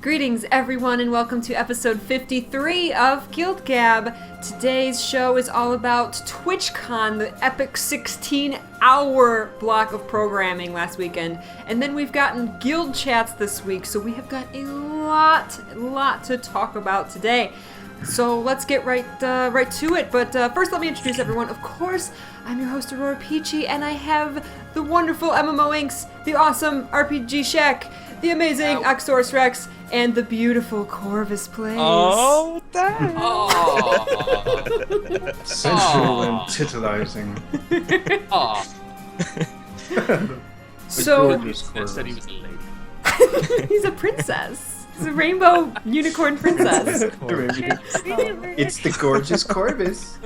Greetings everyone and welcome to episode 53 of GuildGab. Today's show is all about TwitchCon, the epic 16-hour block of programming last weekend. And then we've gotten guild chats this week, so we have got a lot to talk about today. So let's get right to it. But first let me introduce everyone. Of course, I'm your host AuroraPeachy, and I have the wonderful MMO Inks, the awesome RPG Shack, the amazing Akasaurus Rex, and the beautiful Corvus Plays. Oh, that! Sensual and titillizing. So, said he was a lady. he's a princess. He's a rainbow unicorn princess. It's the gorgeous Corvus.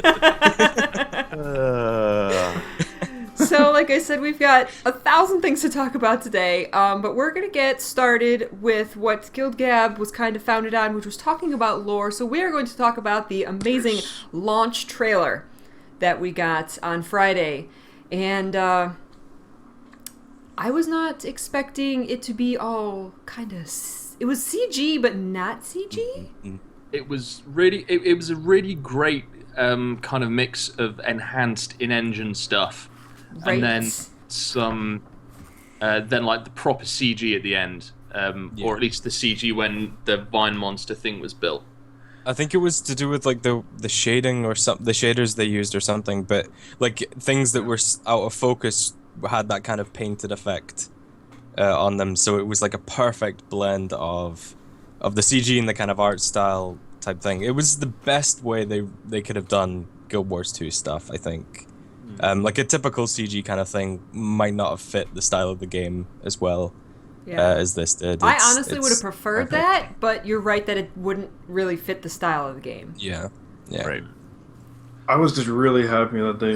So, like I said, we've got 1,000 things to talk about today, but we're going to get started with what GuildGab was kind of founded on, which was talking about lore. So we are going to talk about the amazing launch trailer that we got on Friday. And I was not expecting it to be all kind of... It was CG, but not CG? It was really... It was a really great kind of mix of enhanced in-engine stuff. Right. And then some, then like the proper CG at the end, or at least the CG when the Vine Monster thing was built. I think it was to do with like the shading or the shaders they used or something, but like things that were out of focus had that kind of painted effect on them, so it was like a perfect blend of the CG and the kind of art style type thing. It was the best way they could have done Guild Wars 2 stuff, I think. Like a typical CG kind of thing might not have fit the style of the game as well as this did. I honestly would have preferred that, but you're right that it wouldn't really fit the style of the game. Yeah. Right. I was just really happy that they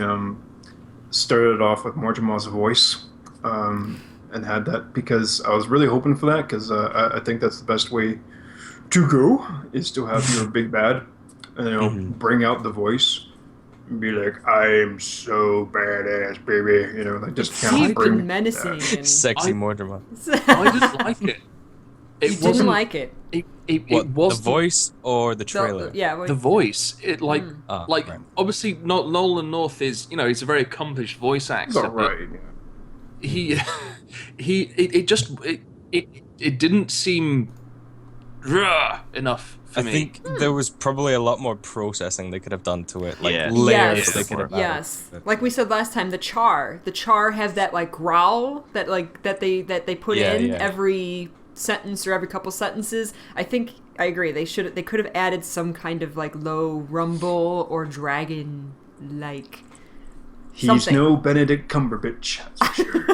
started off with Mortimer's voice and had that, because I was really hoping for that, because I think that's the best way to go, is to have your big bad, bring out the voice. Be like, I'm so badass, baby. Like just kind of bring menacing. Sexy Mortimer. I didn't like it. You didn't like it. It was the voice or the trailer. The voice. It obviously not Nolan North is he's a very accomplished voice actor. All right. It didn't seem enough. I think there was probably a lot more processing they could have done to it, layers they could have added. Like we said last time, the char has that like growl that they put in every sentence or every couple sentences. I agree. They could have added some kind of like low rumble or dragon like. He's no Benedict Cumberbatch, that's for sure.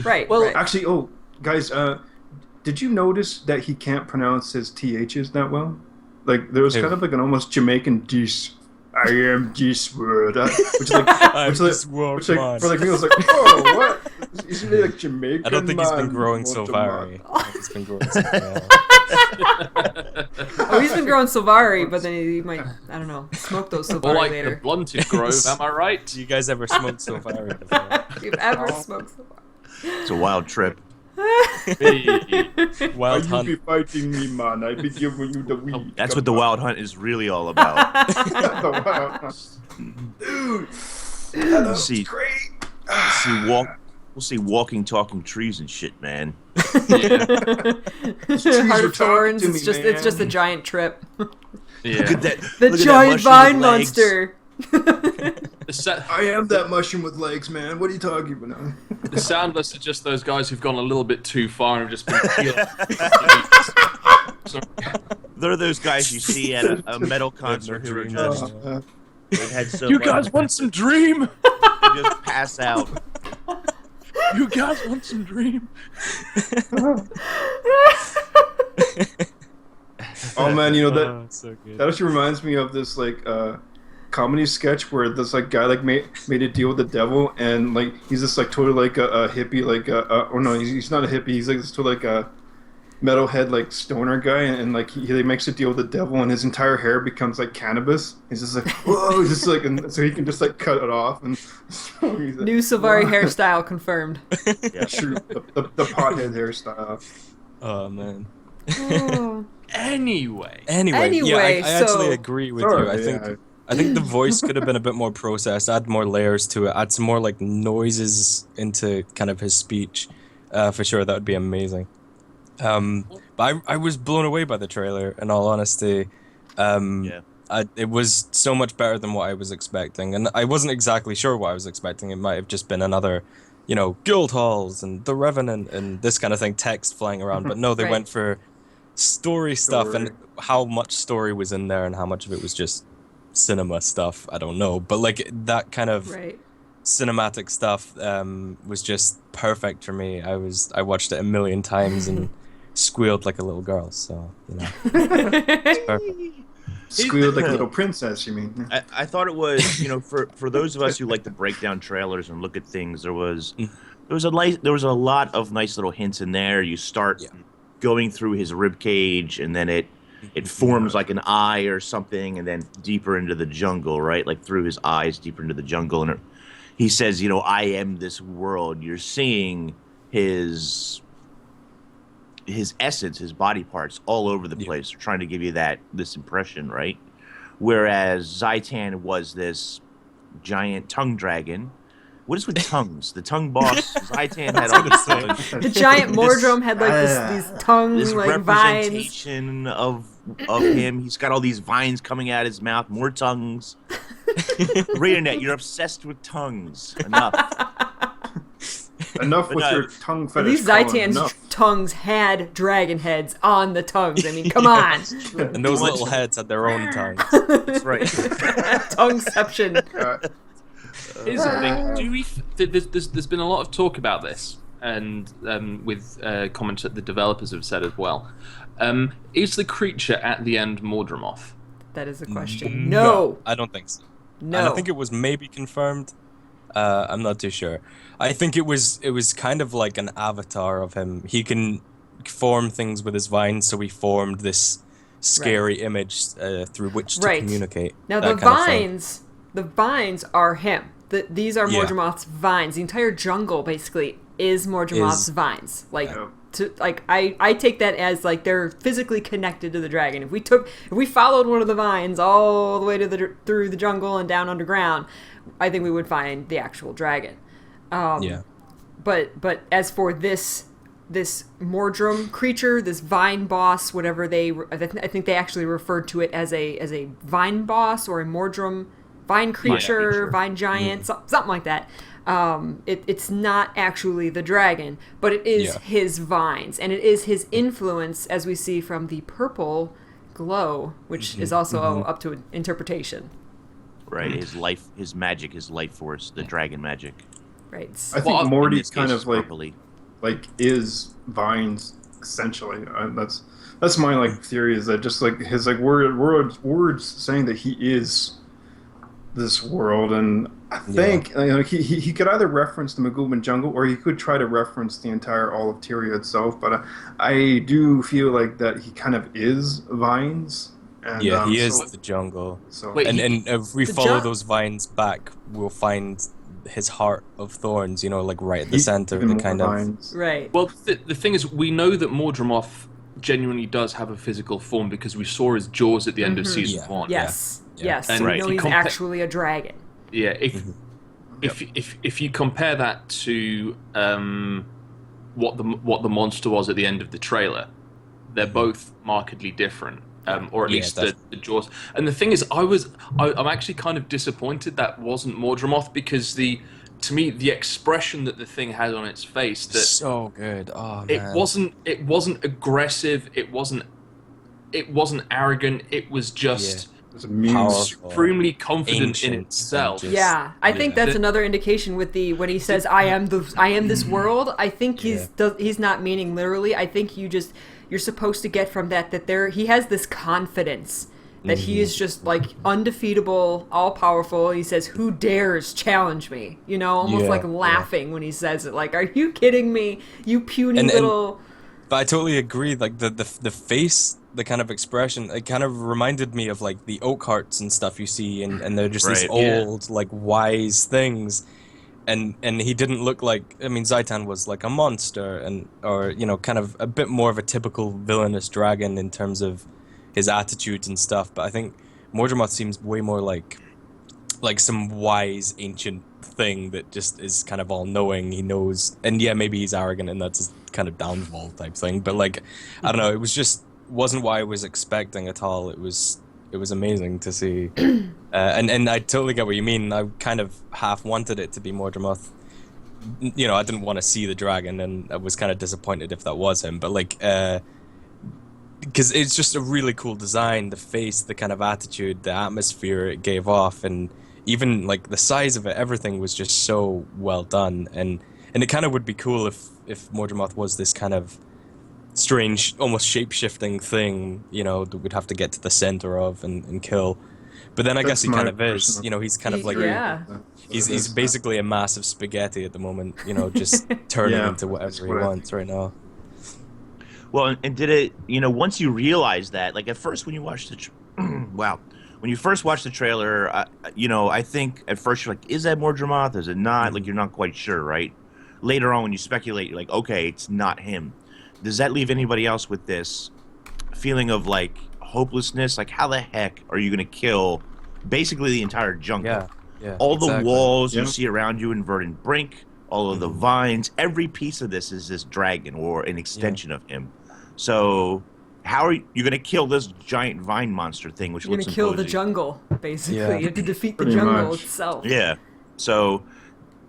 Right. Well, right. actually, guys, did you notice that he can't pronounce his THs that well? Like, there was kind of like an almost Jamaican dis. I am this word. Which like for like me, I was like, oh, what? Isn't he like Jamaican? I don't think he's been growing Silvari. I think he's been growing Silvari. Oh, he's been growing Silvari, but then he might, I don't know, smoke those Silvari like later. the blunted grove, am I right? Do you guys ever smoked Silvari before? You've ever smoked Silvari? It's a wild trip. Wild hunt. You be fighting me, man. I be giving you the weed. That's what the wild hunt is really all about. The wild hunt. Dude, that was great. We'll see walking, talking trees and shit, man. Heart of Thorns. It's just a giant trip. Yeah. Look at that. The giant vine monster. I am that mushroom with legs, man. What are you talking about now? The Soundless are just those guys who've gone a little bit too far and have just been killed. They're those guys you see at a metal concert who are just... they've had so you much, guys want some dream? they just pass out. You guys want some dream? Oh man, that so good. that actually reminds me of this like comedy sketch where this like guy like made a deal with the devil, and like he's just like totally like a hippie, like or no, he's not a hippie, he's like this totally like a metalhead like stoner guy, and like he makes a deal with the devil, and his entire hair becomes like cannabis. He's just like, whoa, just like, and so he can just like cut it off. And so he's like, New Silvari hairstyle confirmed. Yeah, true. The pothead hairstyle. Oh man. Oh. Anyway, Yeah, I actually so- agree with Sorry, you. yeah. I think the voice could have been a bit more processed, add more layers to it, add some more like noises into kind of his speech. For sure, that would be amazing. But I was blown away by the trailer, in all honesty. Yeah. It was so much better than what I was expecting, and I wasn't exactly sure what I was expecting. It might have just been another, guild halls and the Revenant and this kind of thing, text flying around. But no, they Right. went for story stuff, and Story. how much story was in there and how much of it was just cinema stuff, I don't know. But like that kind of Right. cinematic stuff was just perfect for me. I watched it a million times and squealed like a little girl. So it's perfect. Squealed like a little princess, you mean? I thought it was, for those of us who like to break down trailers and look at things, there was a lot of nice little hints in there. You start going through his rib cage, and then it forms like an eye or something, and then deeper into the jungle, right? Like through his eyes, deeper into the jungle, and he says, "I am this world." You're seeing his essence, his body parts all over the place, trying to give you this impression, right? Whereas Zaitan was this giant tongue dragon. What is with tongues? The tongue boss, Zaitan had all these tongues. The giant Mordrum had like these tongue This like vines. representation of him. He's got all these vines coming out of his mouth, more tongues. ArenaNet, you're obsessed with tongues. Enough. Enough with no. your tongue fetish. These Colin, Zaitan's enough. tongues had dragon heads on the tongues. I mean, come on. And those little heads had their own tongues. That's right. Tongueception. here's the thing: there's been a lot of talk about this, and with comments that the developers have said as well. Is the creature at the end Mordremoth? That is a question. No. I don't think so. No. And I think it was maybe confirmed. I'm not too sure. I think it was kind of like an avatar of him. He can form things with his vines, so he formed this scary image through which to communicate. Now that the kind of thing. vines are him. These are Yeah. Mordremoth's vines. The entire jungle basically is Mordremoth's vines. Like I take that as like they're physically connected to the dragon. If we followed one of the vines all the way to through the jungle and down underground, I think we would find the actual dragon. But as for this Mordrum creature, this vine boss, whatever I think they actually referred to it as a vine boss or a Mordrum vine creature, vine giant, something like that. It's not actually the dragon, but it is his vines, and it is his influence, as we see from the purple glow, which is also up to interpretation. Right, his life, his magic, his life force, the dragon magic. Right. I think Morty In this kind case, of like purpley. is vines essentially. That's my like theory, is that just like his like words saying that he is this world, and I think he could either reference the Magooban jungle, or he could try to reference the entire all of Tyria itself. But I do feel like that he kind of is vines. And, he is the jungle. So Wait, And if we follow those vines back, we'll find his heart of thorns, like right at the center, even the more kind of... vines. Right. Well, the thing is, we know that Mordremoth genuinely does have a physical form because we saw his jaws at the end of season 1. Yes. Yes. And So we know he's compa- actually a dragon. Yeah, if you compare that to what the monster was at the end of the trailer, they're both markedly different, or at least the jaws. And the thing is, I'm actually kind of disappointed that wasn't Mordremoth, because to me the expression that the thing had on its face, that so good. Oh man. it wasn't aggressive, it wasn't arrogant, it was just supremely confident in itself. I think that's another indication with when he says I am this world. I think he's not meaning literally. I think you're supposed to get from that he has this confidence that he is just like undefeatable, all powerful. He says, "Who dares challenge me?" Almost like laughing when he says it. Like, "Are you kidding me? You puny little." But I totally agree. Like the face, the kind of expression, it kind of reminded me of like the oak hearts and stuff you see, and they're just these old, like wise things. and he didn't look like, I mean, Zaitan was like a monster, or kind of a bit more of a typical villainous dragon in terms of his attitudes and stuff. But I think Mordremoth seems way more like some wise ancient thing that just is kind of all knowing. He knows, and yeah, maybe he's arrogant and that's his kind of downfall type thing. But like, I don't know, it was just wasn't what I was expecting at all. It was amazing to see, and I totally get what you mean. I kind of half wanted it to be Mordremoth. I didn't want to see the dragon, and I was kind of disappointed if that was him. But like, because it's just a really cool design, the face, the kind of attitude, the atmosphere it gave off, and even like the size of it, everything was just so well done. And it kind of would be cool if Mordremoth was this kind of strange, almost shape-shifting thing, that we'd have to get to the center of and kill. But then I guess he kind of is, he's kind of like he's basically a massive spaghetti at the moment, just turning into whatever he wants right now. Well, and did it, once you realize that, like at first when you watched when you first watched the trailer, I think at first you're like, is that Mordremoth? Is it not? Mm-hmm. Like you're not quite sure, right? Later on when you speculate, you're like, okay, it's not him. Does that leave anybody else with this feeling of like hopelessness? Like how the heck are you going to kill basically the entire jungle? Yeah, all exactly. The walls you see around you in Verdant Brink, all of the vines, every piece of this is this dragon or an extension of him. So how are you going to kill this giant vine monster thing, which looks imposing? You're going to kill the jungle, basically. Yeah. You have to defeat the jungle itself. Yeah. So,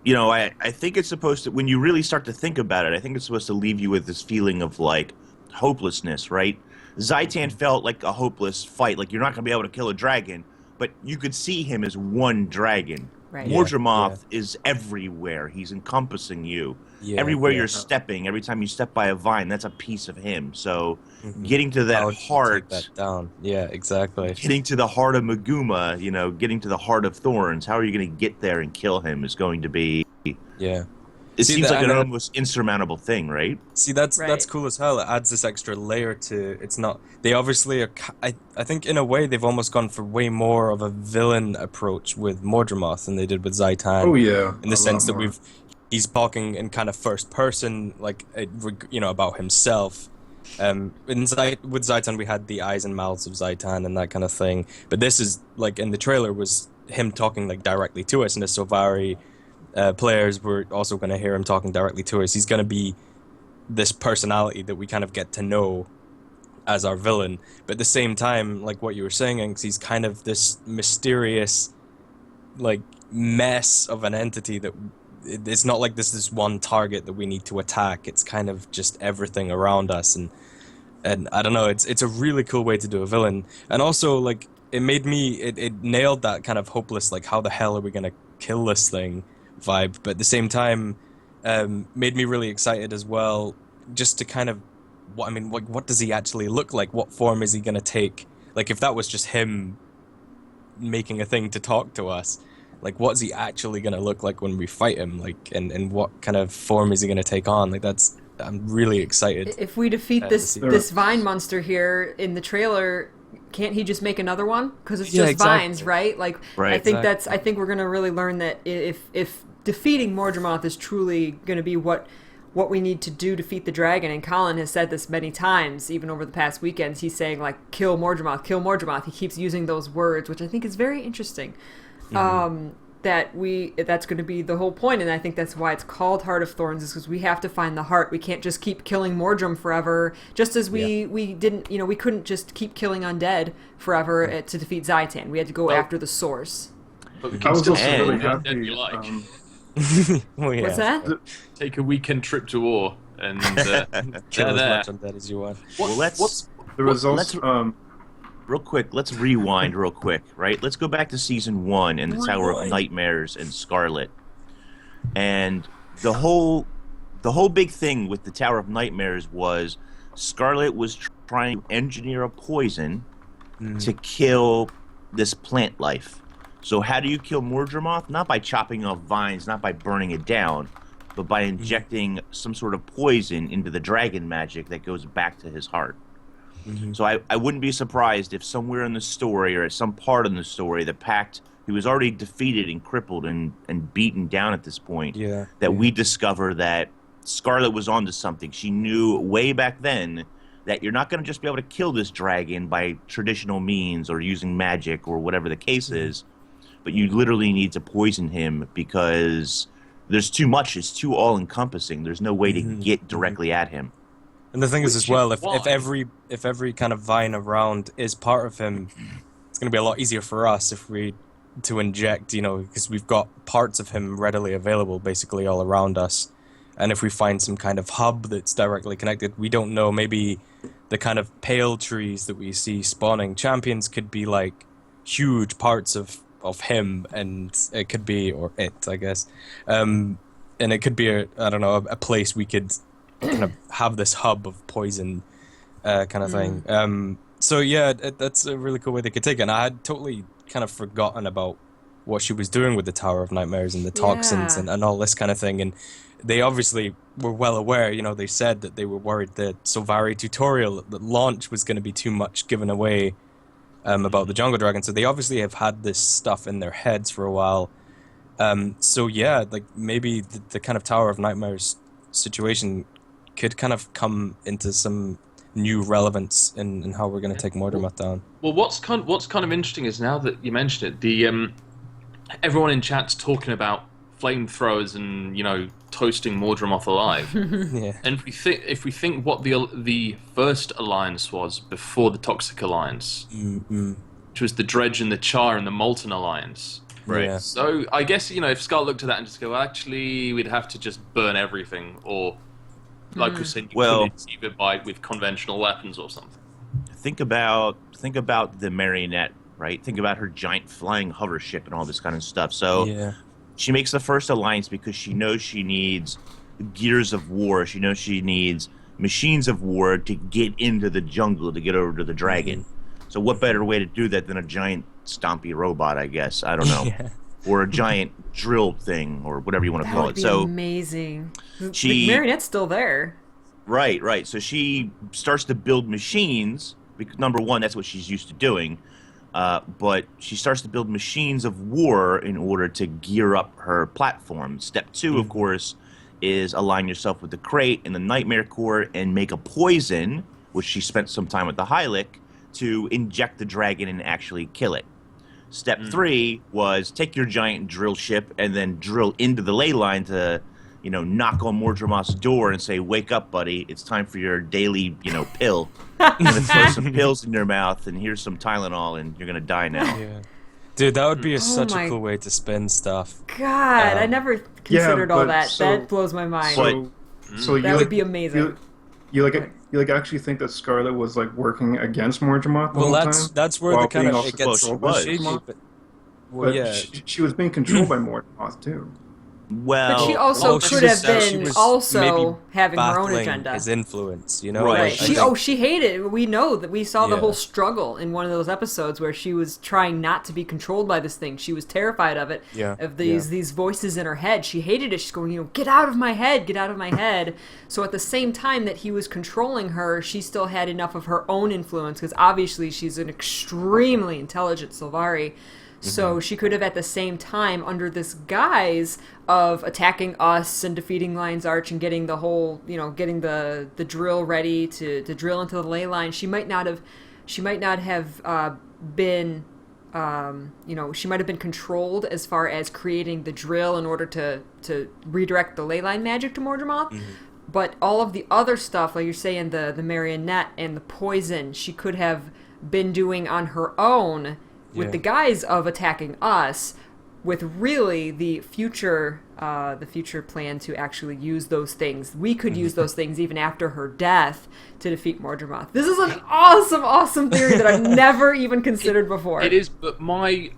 I think it's supposed to, when you really start to think about it, I think it's supposed to leave you with this feeling of, like, hopelessness, right? Zaitan felt like a hopeless fight. Like, you're not going to be able to kill a dragon, but you could see him as one dragon. Right. Mordremoth is everywhere. He's encompassing you. Everywhere you're stepping, every time you step by a vine, that's a piece of him. So getting to that heart... Take that down. Yeah, exactly. Getting to the heart of Maguma, getting to the heart of Thorns, how are you going to get there and kill him is going to be... Yeah. It seems like an almost insurmountable thing, right? See, that's cool as hell. It adds this extra layer to... It's not... They obviously are... I think in a way they've almost gone for way more of a villain approach with Mordremoth than they did with Zaitan. Oh, yeah. In the sense that he's talking in kind of first person, like, about himself. With Zaitan we had the eyes and mouths of Zaitan and that kind of thing. But this is, like, in the trailer was him talking, like, directly to us, and the Sylvari... players were also going to hear him talking directly to us. He's going to be this personality that we kind of get to know as our villain, but at the same time, like what you were saying, he's kind of this mysterious, like, mess of an entity that it's not like this one target that we need to attack. It's kind of just everything around us, and I don't know. It's a really cool way to do a villain, and also like it nailed that kind of hopeless, like how the hell are we going to kill this thing vibe, but at the same time made me really excited as well, just to kind of what does he actually look like? What form is he going to take? Like if that was just him making a thing to talk to us, like what's he actually going to look like when we fight him? Like and what kind of form is he going to take on? Like I'm really excited. If we defeat this vine monster here in the trailer, can't he just make another one? Because it's just vines, right? Like, right, I think we're gonna really learn that if defeating Mordremoth is truly gonna be what we need to do to defeat the dragon, and Colin has said this many times, even over the past weekends, he's saying like, kill Mordremoth, kill Mordremoth. He keeps using those words, which I think is very interesting. That's going to be the whole point, and I think that's why it's called Heart of Thorns, is because we have to find the heart. We can't just keep killing Mordremoth forever, just as we didn't, we couldn't just keep killing undead forever to defeat Zaitan. We had to go after the source. But we can still really happy. You like. What's that? Take a weekend trip to war and kill as much undead as you want. Real quick, let's rewind real quick, right? Let's go back to Season 1 and the Tower of Nightmares and Scarlet. And the whole big thing with the Tower of Nightmares was Scarlet was trying to engineer a poison to kill this plant life. So how do you kill Mordremoth? Not by chopping off vines, not by burning it down, but by injecting some sort of poison into the dragon magic that goes back to his heart. So I wouldn't be surprised if somewhere in the story or at some part in the story the Pact he was already defeated and crippled and beaten down at this point. Yeah. That we discover that Scarlet was onto something. She knew way back then that you're not going to just be able to kill this dragon by traditional means or using magic or whatever the case is, but you literally need to poison him because there's too much. It's too all-encompassing. There's no way to get directly at him. And the thing is as well, if every kind of vine around is part of him, it's going to be a lot easier for us to inject, because we've got parts of him readily available basically all around us. And if we find some kind of hub that's directly connected, we don't know, maybe the kind of pale trees that we see spawning champions could be like huge parts of him, and it could be, or it, I guess. And it could be, a place we could kind of have this hub of poison kind of thing. So yeah, that's a really cool way they could take it. And I had totally kind of forgotten about what she was doing with the Tower of Nightmares and the toxins and all this kind of thing. And they obviously were well aware, they said that they were worried that Sylvari tutorial at launch was going to be too much given away about the Jungle Dragon. So they obviously have had this stuff in their heads for a while. So yeah, like maybe the kind of Tower of Nightmares situation could kind of come into some new relevance in how we're going to take Mordermoth down. Well, what's kind of interesting is, now that you mention it, the everyone in chat's talking about flamethrowers and toasting Mordermoth alive. Yeah. And if we think what the first alliance was before the Toxic Alliance, which was the Dredge and the Char and the Molten Alliance. Right. Yeah. So I guess if Scar looked at that and just go, well, actually, we'd have to just burn everything, or like we said, could achieve it with conventional weapons or something. Think about the Marionette, right? Think about her giant flying hover ship and all this kind of stuff. So she makes the first alliance because she knows she needs gears of war. She knows she needs machines of war to get into the jungle, to get over to the dragon. So what better way to do that than a giant stompy robot, I guess. I don't know. Or a giant drill thing, or whatever you want to call it. So amazing. The Marionette's still there. Right. So she starts to build machines, because number one, that's what she's used to doing. But she starts to build machines of war in order to gear up her platform. Step two, of course, is align yourself with the Crate and the Nightmare Core and make a poison, which she spent some time with the Hylic, to inject the dragon and actually kill it. Step three was take your giant drill ship and then drill into the ley line to, knock on Mordermoth's door and say, "Wake up, buddy! It's time for your daily, pill. I'm gonna throw some pills in your mouth, and here's some Tylenol, and you're gonna die now." Yeah. Dude, that would be such a cool way to spin stuff. God, I never considered all that. That blows my mind. So that would be amazing. You actually think that Scarlet was like working against Mordermoth the whole time? That's where the kind of it gets she was being controlled by Mordermoth too. Well, but she also could have been having her own agenda. His influence, Right. She hated it. We know that we saw the whole struggle in one of those episodes where she was trying not to be controlled by this thing. She was terrified of it. Yeah. Of these voices in her head. She hated it. She's going, get out of my head, get out of my head. So at the same time that he was controlling her, she still had enough of her own influence, because obviously she's an extremely intelligent Sylvari. So she could have, at the same time, under this guise of attacking us and defeating Lion's Arch and getting the whole, getting the drill ready to drill into the ley line, she might not have been, she might have been controlled as far as creating the drill in order to redirect the ley line magic to Mordermoth. But all of the other stuff, like you're saying, the Marionette and the poison, she could have been doing on her own, with the guise of attacking us, with really the future plan to actually use those things. We could use those things even after her death to defeat Mordermoth. This is an awesome theory that I've never even considered before. It is, but my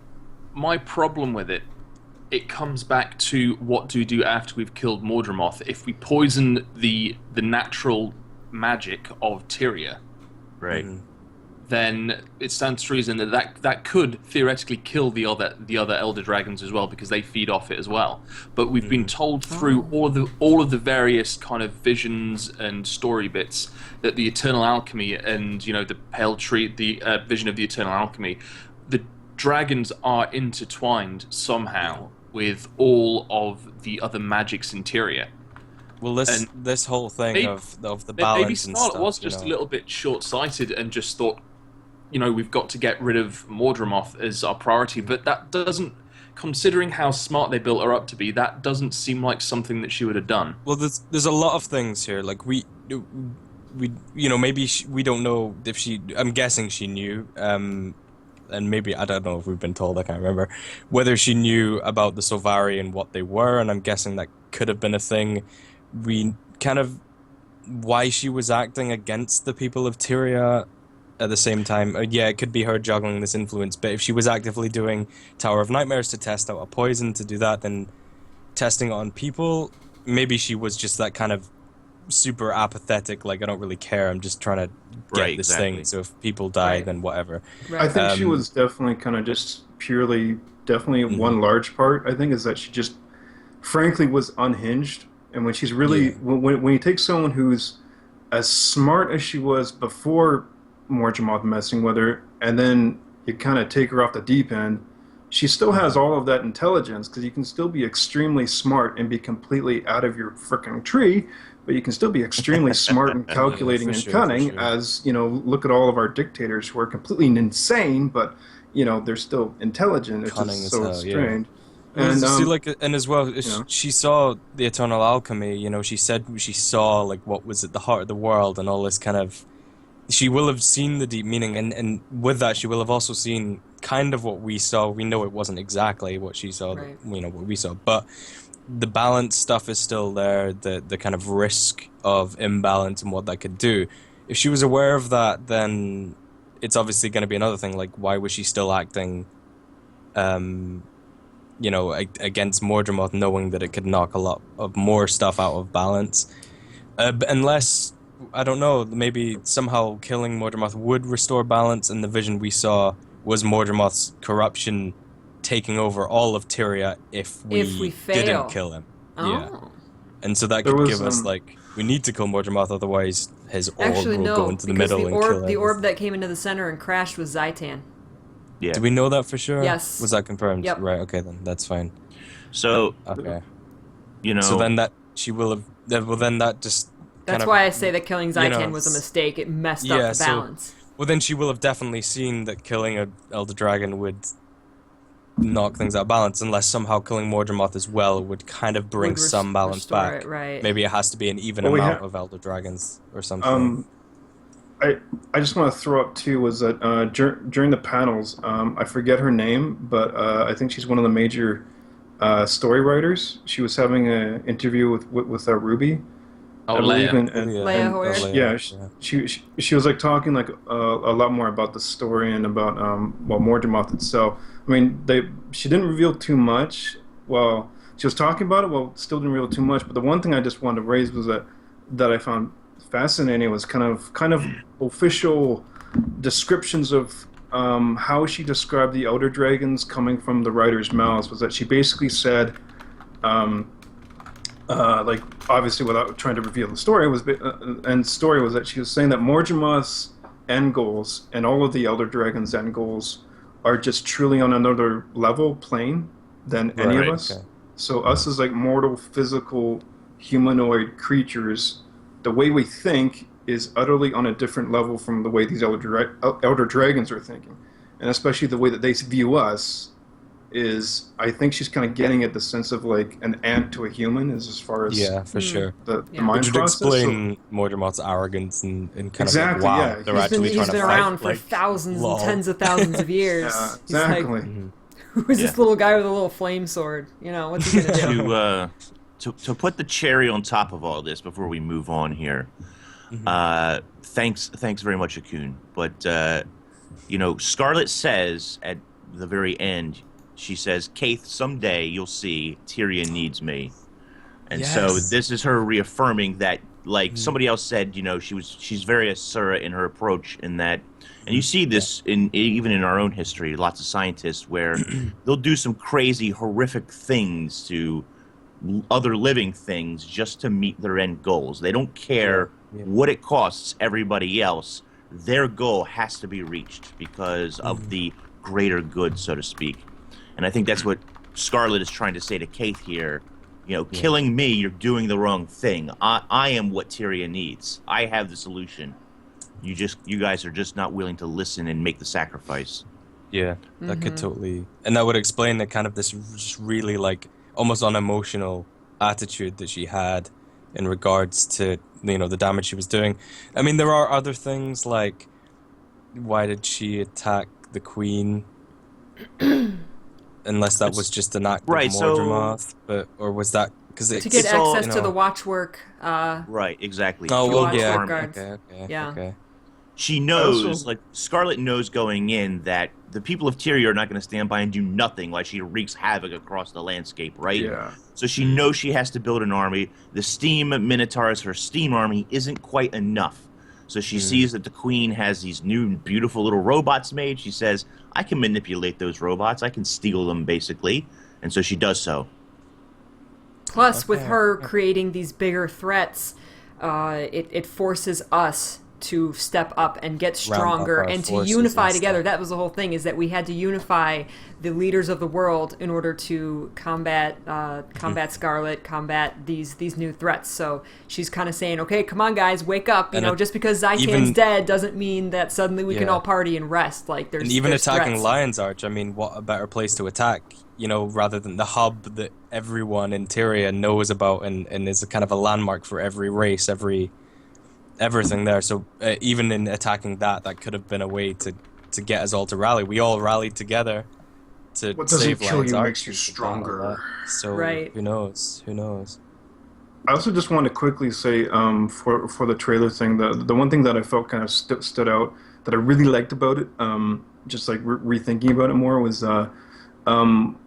problem with it comes back to what do we do after we've killed Mordermoth. If we poison the natural magic of Tyria, right? Then it stands to reason that could theoretically kill the other Elder Dragons as well, because they feed off it as well. But we've been told through all of the various kind of visions and story bits that the Eternal Alchemy and the Pale Tree, the vision of the Eternal Alchemy, the dragons are intertwined somehow with all of the other magics in Tyria. Well, this whole thing maybe, of the balance maybe and Scarlet stuff, was just a little bit short-sighted and just thought, we've got to get rid of Mordramoth as our priority, but that doesn't, considering how smart they built her up to be, that doesn't seem like something that she would have done. Well, there's a lot of things here. Like we maybe we don't know if she. I'm guessing she knew. And maybe, I don't know if we've been told, I can't remember, whether she knew about the Solvari and what they were, and I'm guessing that could have been a thing. We kind of, why she was acting against the people of Tyria at the same time. Yeah, it could be her juggling this influence, but if she was actively doing Tower of Nightmares to test out a poison to do that, then testing it on people, maybe she was just that kind of super apathetic, like, I don't really care, I'm just trying to get this thing, so if people die, then whatever. Right. I think she was definitely kind of just purely, definitely one large part, I think, is that she just, frankly, was unhinged. And when she's really, when you take someone who's as smart as she was before Mordramoth messing with her, and then you kind of take her off the deep end, she still has all of that intelligence, because you can still be extremely smart and be completely out of your frickin' tree, but you can still be extremely smart and calculating and cunning, as, look at all of our dictators who are completely insane, but, they're still intelligent. It's Cunning just so as hell, strange. And And, and as well, she saw the eternal alchemy. She said she saw like what was at the heart of the world and all this kind of. She will have seen the deep meaning, and with that, she will have also seen kind of what we saw. We know it wasn't exactly what she saw, right. What we saw, but the balance stuff is still there. The kind of risk of imbalance and what that could do. If she was aware of that, then it's obviously going to be another thing. Like, why was she still acting? Against Mordramoth, knowing that it could knock a lot of more stuff out of balance. Unless, I don't know, maybe somehow killing Mordramoth would restore balance, and the vision we saw was Mordramoth's corruption taking over all of Tyria if we didn't kill him. Oh. Yeah. And so that could give us, we need to kill Mordramoth, otherwise his orb will go into the middle and kill him. The orb that came into the center and crashed was Zaitan. Yeah. Do we know that for sure? Yes. Was that confirmed? Yep. Right, okay then, that's fine. So, okay. So then that, she will have, well then that just That's why I say that killing Zaitan was a mistake. It messed up the balance. Well then she will have definitely seen that killing an Elder Dragon would knock things out of balance, unless somehow killing Mordramoth as well would kind of bring some balance back. It, right. Maybe it has to be an even amount of Elder Dragons or something. I just want to throw up too was that during the panels, I forget her name, but I think she's one of the major story writers. She was having an interview with Ruby. Oh, Leia. Leia Hoyer. She was like talking like a lot more about the story and about Mordramoth itself. I mean, she didn't reveal too much. Well, she was talking about it. Well, still didn't reveal too much. But the one thing I just wanted to raise was that I found fascinating was kind of official descriptions of how she described the Elder Dragons coming from the writer's mouths. Was that she basically said, like obviously without trying to reveal the story, was that she was saying that Mordramoth's end goals and all of the Elder Dragons' end goals are just truly on another level plane than any of us. Okay. So us as like mortal, physical, humanoid creatures, the way we think is utterly on a different level from the way these Elder Dragons are thinking. And especially the way that they view us is, I think she's kind of getting at the sense of like an ant to a human is as far as for sure. The mind Which would explain Mordramoth's arrogance and kind of like, wow, they're he's actually trying to fight. He's been around for thousands and tens of thousands of years. Yeah, exactly. He's like, who is this little guy with a little flame sword? What's he gonna do? To put the cherry on top of all this before we move on here, thanks very much, Akun. But Scarlet says at the very end, she says, "Kaith, someday you'll see Tyrion needs me," and so this is her reaffirming that. Like somebody else said, she's very Asura in her approach in that, and you see this even in our own history. Lots of scientists where they'll do some crazy, horrific things to other living things just to meet their end goals. They don't care what it costs everybody else. Their goal has to be reached because of the greater good, so to speak. And I think that's what Scarlet is trying to say to Kaith here. You know, killing me, you're doing the wrong thing. I am what Tyria needs. I have the solution. You guys are just not willing to listen and make the sacrifice. Yeah, that could totally, and that would explain the kind of this just really like almost unemotional attitude that she had in regards to, you know, the damage she was doing. I mean, there are other things like, why did she attack the queen? Unless that was just an act of Mordremoth, or was that because to get access to the watchwork? Right, exactly. Oh well, yeah. Okay. She knows, like Scarlet knows going in that the people of Tyria are not going to stand by and do nothing while she wreaks havoc across the landscape, right? Yeah. So she knows she has to build an army. The Steam Minotaurs, her Steam army, isn't quite enough. So she sees that the Queen has these new, beautiful little robots made. She says, I can manipulate those robots. I can steal them, basically. And so she does so. Plus, with her creating these bigger threats, it forces us to step up and get stronger and to unify together. That was the whole thing, is that we had to unify the leaders of the world in order to combat Scarlet, combat these new threats. So she's kind of saying, okay, come on guys, wake up. You know, just because Zycan's dead doesn't mean that suddenly we can all party and rest. Like there's attacking threats. Lion's Arch, I mean, what a better place to attack, you know, rather than the hub that everyone in Tyria knows about and is a kind of a landmark for every race, everything there. So even in attacking that could have been a way to get us all to rally. We all rallied together to what save doesn't kill Lion's you Arch makes you stronger. So who knows? I also just want to quickly say for the trailer thing, the one thing that I felt kind of stood out that I really liked about it, just like rethinking about it more, was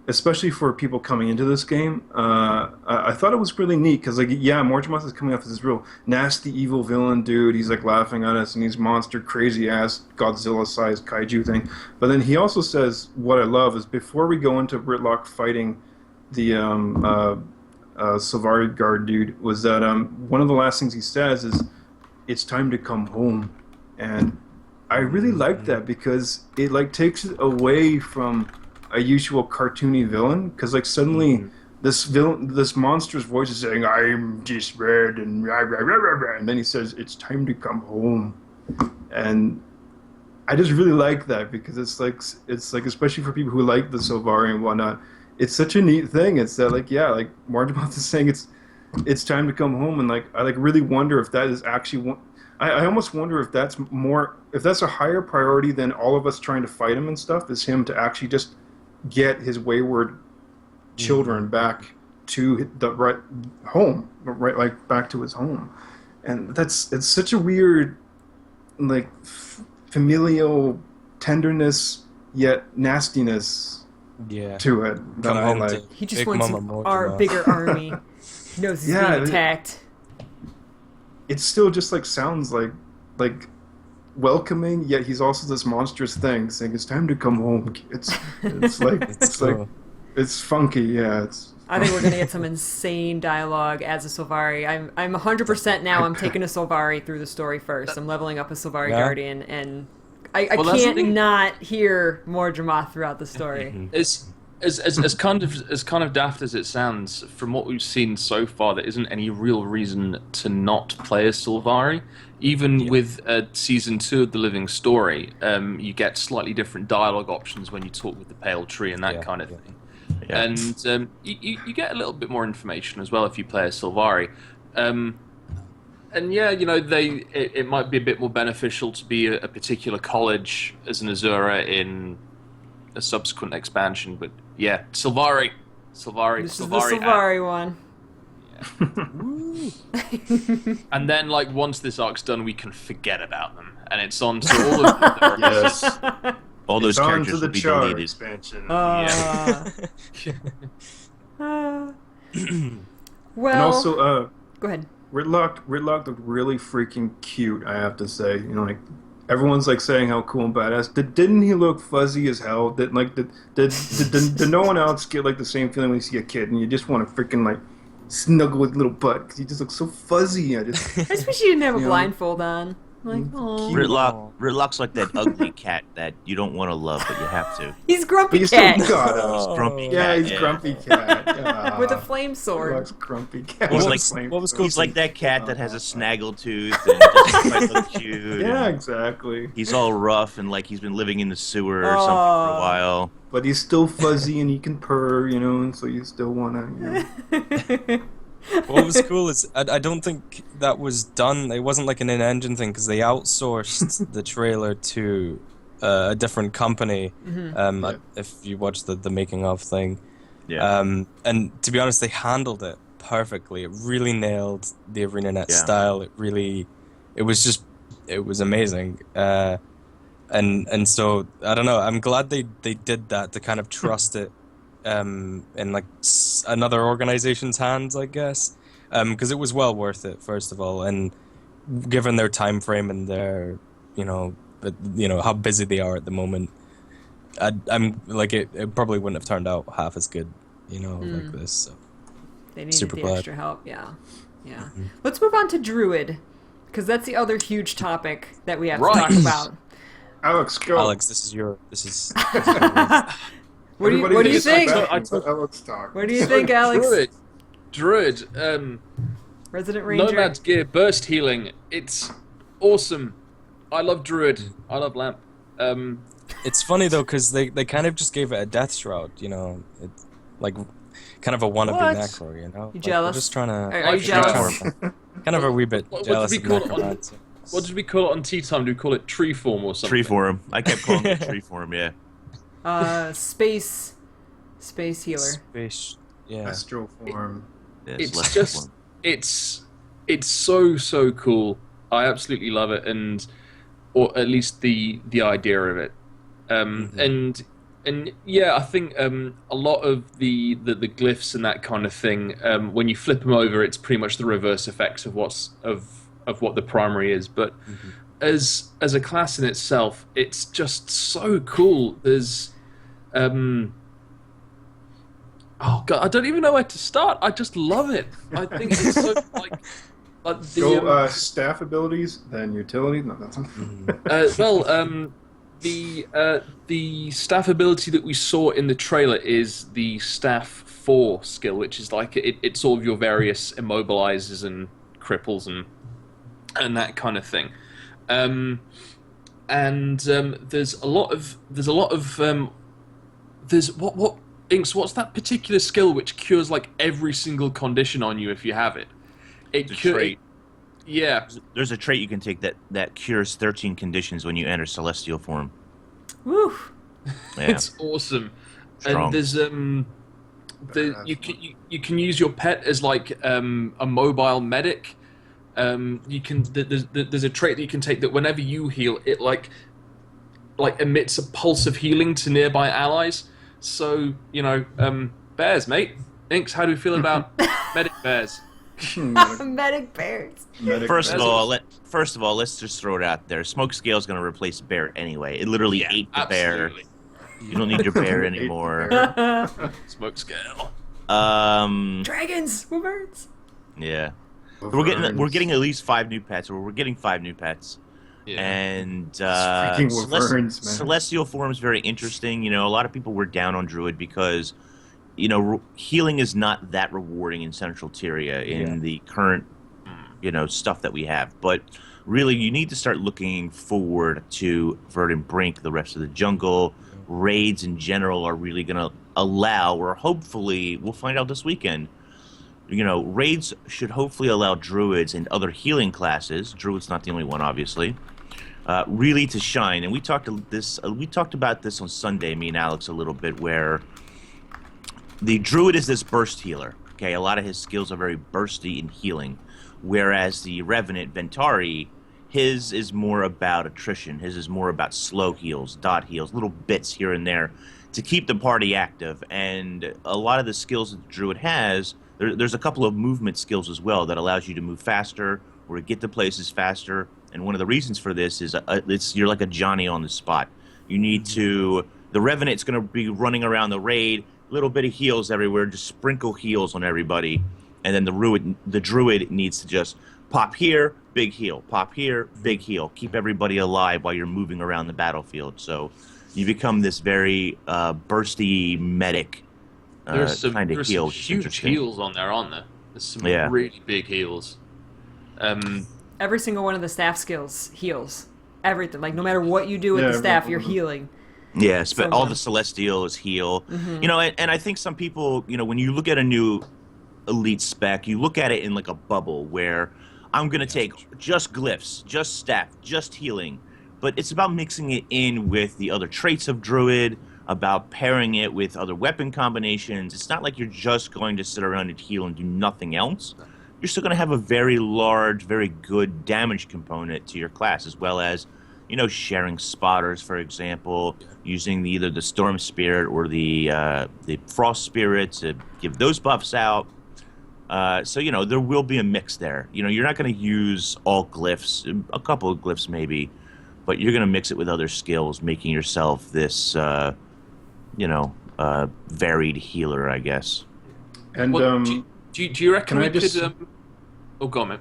especially for people coming into this game, I thought it was really neat because, like, yeah, Mordremoth is coming off as this real nasty, evil villain dude. He's like laughing at us and he's monster, crazy ass Godzilla-sized kaiju thing. But then he also says, what I love is before we go into Britlock fighting the Sylvari guard dude, was that one of the last things he says is, "It's time to come home," and I really like that because it like takes it away from a usual cartoony villain, because like suddenly this monster's voice is saying, "I'm just red," and rah, rah, rah, rah, rah, and then he says, "It's time to come home," and I just really like that because it's like especially for people who like the Sylvari and whatnot, it's such a neat thing. It's that like Mordremoth is saying it's time to come home, and like I like really wonder if that is actually one. I almost wonder if that's a higher priority than all of us trying to fight him and stuff, is him to actually just get his wayward children back to the right home, right, like back to his home. And it's such a weird, like, familial tenderness yet nastiness to it. Come home to he just Big wants our bigger army. He knows he's being attacked. It still just like sounds like welcoming, yet he's also this monstrous thing saying it's time to come home. It's funky. Yeah, I think we're gonna get some insane dialogue as a Sylvari. I'm 100% now. I'm taking a Sylvari through the story first. I'm leveling up a Sylvari Guardian, and I can't not hear Mordremoth throughout the story. As kind of daft as it sounds, from what we've seen so far, there isn't any real reason to not play a Sylvari. Even with Season 2 of The Living Story, you get slightly different dialogue options when you talk with the Pale Tree and that kind of thing. Yeah. And you get a little bit more information as well if you play a Sylvari. And yeah, you know, it might be a bit more beneficial to be a particular college as an Azura in a subsequent expansion, but yeah, Sylvari. This is the Sylvari one. Yeah. And then, like, once this arc's done, we can forget about them, and it's on to all of the yes. All those characters will be deleted. Expansion. Well, and also, go ahead. Ridlock looked really freaking cute, I have to say. You know, like, everyone's like saying how cool and badass. Didn't he look fuzzy as hell? Did no one else get like the same feeling when you see a kid and you just want to freaking like snuggle with little butt because he just looks so fuzzy? I just wish you didn't have a blindfold on. Like, oh, Gridlock's like that ugly cat that you don't want to love, but you have to. he's Grumpy But you still Cat got Oh. Grumpy Yeah, cat, he's Grumpy Cat. Yeah. with a flame sword. Gridlock's Grumpy Cat. He's with a like- flame what was sword. cool He's like that cat that has a snaggle tooth and doesn't quite look cute. Yeah, and exactly. He's all rough and like he's been living in the sewer or something for a while. But he's still fuzzy and he can purr, you know, and so you still wanna, What was cool is I don't think that was done. It wasn't like an in-engine thing because they outsourced the trailer to a different company. If you watch the making of thing, and to be honest, they handled it perfectly. It really nailed the ArenaNet style. It was amazing. And so I don't know. I'm glad they did that to kind of trust it in like another organization's hands, I guess, because it was well worth it, first of all, and given their time frame and their how busy they are at the moment, I'm like it probably wouldn't have turned out half as good, like this. So They needed super the glad. extra help. Yeah. Let's move on to Druid, because that's the other huge topic that we have to talk about. Alex, go. Alex, this is What do Everybody you just think? sit back and let Alex talk. What do you think, Alex? Druid. Resident Ranger. Nomad's Gear burst healing. It's awesome. I love Druid. I love Lamp. It's funny though because they kind of just gave it a death shroud, it's like kind of a wannabe What? necro, You Like, jealous? we're just trying to. Are you jealous? Kind of a wee bit What jealous did of we call it on- necromancy. What did we call it on Tea Time? Do we call it Tree Form or something? Tree form. I kept calling it tree form, yeah. Space healer. Space, yeah. Astral form. It's less just form. it's so cool. I absolutely love it, or at least the idea of it. And yeah, I think a lot of the glyphs and that kind of thing. When you flip them over, it's pretty much the reverse effects of what the primary is. But as a class in itself, it's just so cool. There's oh god, I don't even know where to start. I just love it. I think it's so like the Go staff abilities, then utility. No, that's the staff ability that we saw in the trailer is the staff 4 skill, which is like it's all of your various immobilizers and cripples and that kind of thing. There's a lot of what Inks, what's that particular skill which cures like every single condition on you if you have it? It's a trait. Yeah. There's a trait you can take that cures 13 conditions when you enter celestial form. Woo! Yeah. It's awesome. Strong. And there's you can use your pet as like a mobile medic. You can there's a trait that you can take that whenever you heal, it like emits a pulse of healing to nearby allies. So bears, mate. Inks, how do we feel about medic bears? Medic bears. First of all, let's just throw it out there. Smoke Scale's going to replace Bear anyway. It literally ate the Absolutely. bear. You don't need your bear anymore. Smoke Scale. Dragons. We're birds. Yeah. We're getting at least 5 new pets, or we're getting 5 new pets. Yeah. And freaking wyverns, man. Celestial form is very interesting. A lot of people were down on Druid because healing is not that rewarding in Central Tyria in the current stuff that we have. But really, you need to start looking forward to Verdant Brink, the rest of the jungle. Raids in general are really going to allow, or hopefully we'll find out this weekend, raids should hopefully allow druids and other healing classes, druid's not the only one obviously, really to shine. And we talked about this on Sunday, me and Alex, a little bit, where the druid is this burst healer. Okay, a lot of his skills are very bursty in healing, whereas the Revenant Ventari, his is more about attrition. His is more about slow heals, dot heals, little bits here and there to keep the party active. And a lot of the skills that the druid has, there's a couple of movement skills as well that allows you to move faster or to get to places faster. And one of the reasons for this is you're like a Johnny on the spot. You need to, the Revenant's going to be running around the raid, little bit of heals everywhere, just sprinkle heals on everybody. and then the druid needs to just pop here, big heal, pop here, big heal, keep everybody alive while you're moving around the battlefield. So you become this very bursty medic There's some heal. huge heals on there, aren't there? There's some really big heals. Every single one of the staff skills heals everything. Like no matter what you do with the staff, you're healing. Yes, but all the Celestials heal. You know, and I think some people, you know, when you look at a new elite spec, you look at it in like a bubble where I'm going to take just glyphs, just staff, just healing. But it's about mixing it in with the other traits of Druid, about pairing it with other weapon combinations. It's not like you're just going to sit around and heal and do nothing else. You're still going to have a very large, very good damage component to your class, as well as, you know, sharing spotters, for example, using either the Storm Spirit or the Frost Spirit to give those buffs out. So, you know, there will be a mix there. You know, you're not going to use all glyphs, a couple of glyphs maybe, but you're going to mix it with other skills, making yourself this, you know, varied healer, I guess. And do you reckon we just... could? Oh, go on, man.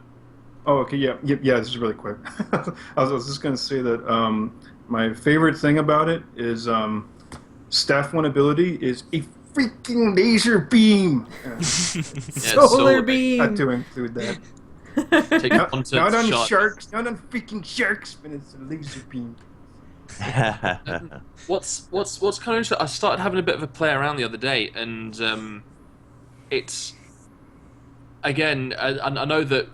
Oh, okay, yeah. This is really quick. I was just gonna say that my favorite thing about it is staff one ability is a freaking laser beam. Solar beam. Had to include that. Not on sharks, not on freaking sharks, but it's a laser beam. What's kind of interesting? I started having a bit of a play around the other day, and it's again. I know that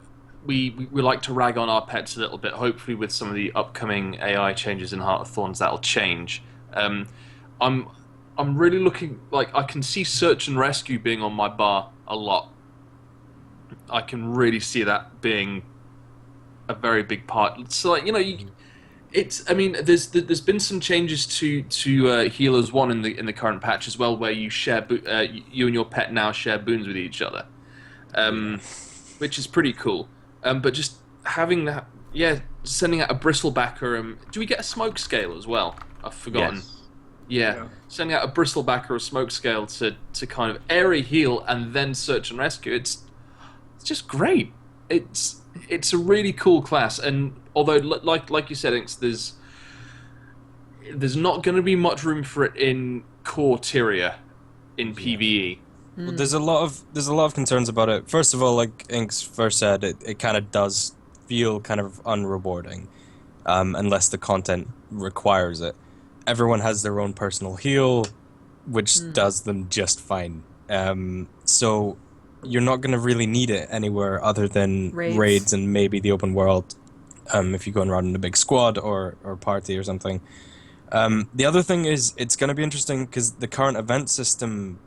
we like to rag on our pets a little bit. Hopefully, with some of the upcoming AI changes in Heart of Thorns, that'll change. I'm really looking like I can see search and rescue being on my bar a lot. I can really see that being a very big part. So, like, you know, I mean, there's been some changes to Healers 1 in the current patch as well, where you share you and your pet now share boons with each other, which is pretty cool. But just having that, sending out a bristlebacker. Do we get a smoke scale as well? I've forgotten. Yes. Yeah, sending out a bristlebacker or a smoke scale to kind of area heal and then search and rescue. It's just great. It's a really cool class, and although like you said, Inks, there's not going to be much room for it in core Tyria in PvE. Well, there's a lot of concerns about it. First of all, like Inks first said, it kind of does feel kind of unrewarding, unless the content requires it. Everyone has their own personal heal, which does them just fine. So you're not going to really need it anywhere other than raids and maybe the open world, if you go and run in a big squad or party or something. The other thing is, it's going to be interesting because the current event system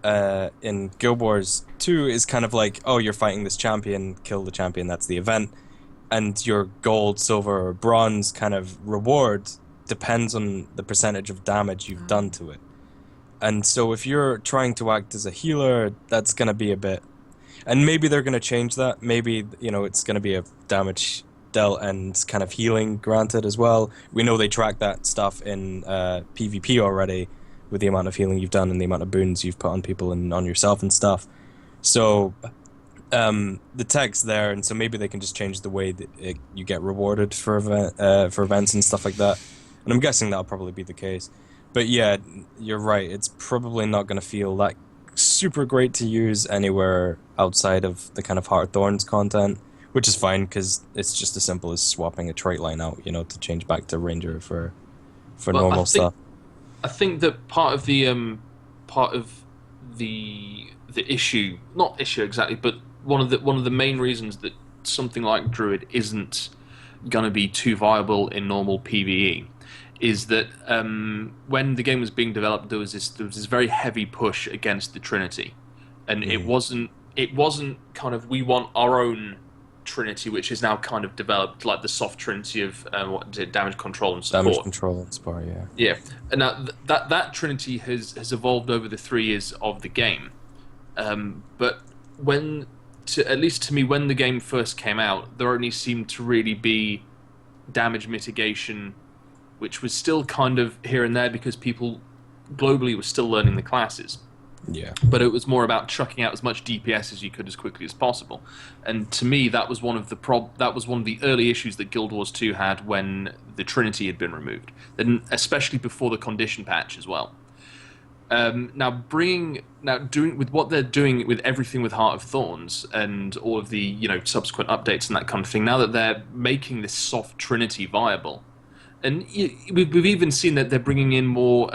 in Guild Wars 2 is kind of like, oh, you're fighting this champion, kill the champion, that's the event. And your gold, silver, or bronze kind of reward depends on the percentage of damage you've done to it. And so if you're trying to act as a healer, that's going to be a bit... And maybe they're going to change that. Maybe, you know, it's going to be a damage dealt and kind of healing granted as well. We know they track that stuff in PvP already, with the amount of healing you've done and the amount of boons you've put on people and on yourself and stuff. So the tech's there, and so maybe they can just change the way that you get rewarded for events and stuff like that. And I'm guessing that'll probably be the case. But yeah, you're right. It's probably not going to feel that super great to use anywhere outside of the kind of Heart of Thorns content, which is fine because it's just as simple as swapping a trait line out, you know, to change back to Ranger for normal stuff. I think that part of the issue, not issue exactly, but one of the main reasons that something like Druid isn't going to be too viable in normal PvE is that when the game was being developed, there was this very heavy push against the Trinity, and it wasn't kind of, we want our own Trinity, which is now kind of developed like the soft Trinity of damage control and support. Damage control and support, yeah. Yeah, and now that Trinity has evolved over the 3 years of the game, but at least to me, when the game first came out, there only seemed to really be damage mitigation, which was still kind of here and there because people globally were still learning the classes. Yeah. But it was more about chucking out as much DPS as you could as quickly as possible. And to me, that was one of the early issues that Guild Wars 2 had when the Trinity had been removed, and especially before the condition patch as well. Doing with what they're doing with everything with Heart of Thorns and all of the subsequent updates and that kind of thing. Now that they're making this soft Trinity viable, and we've even seen that they're bringing in more.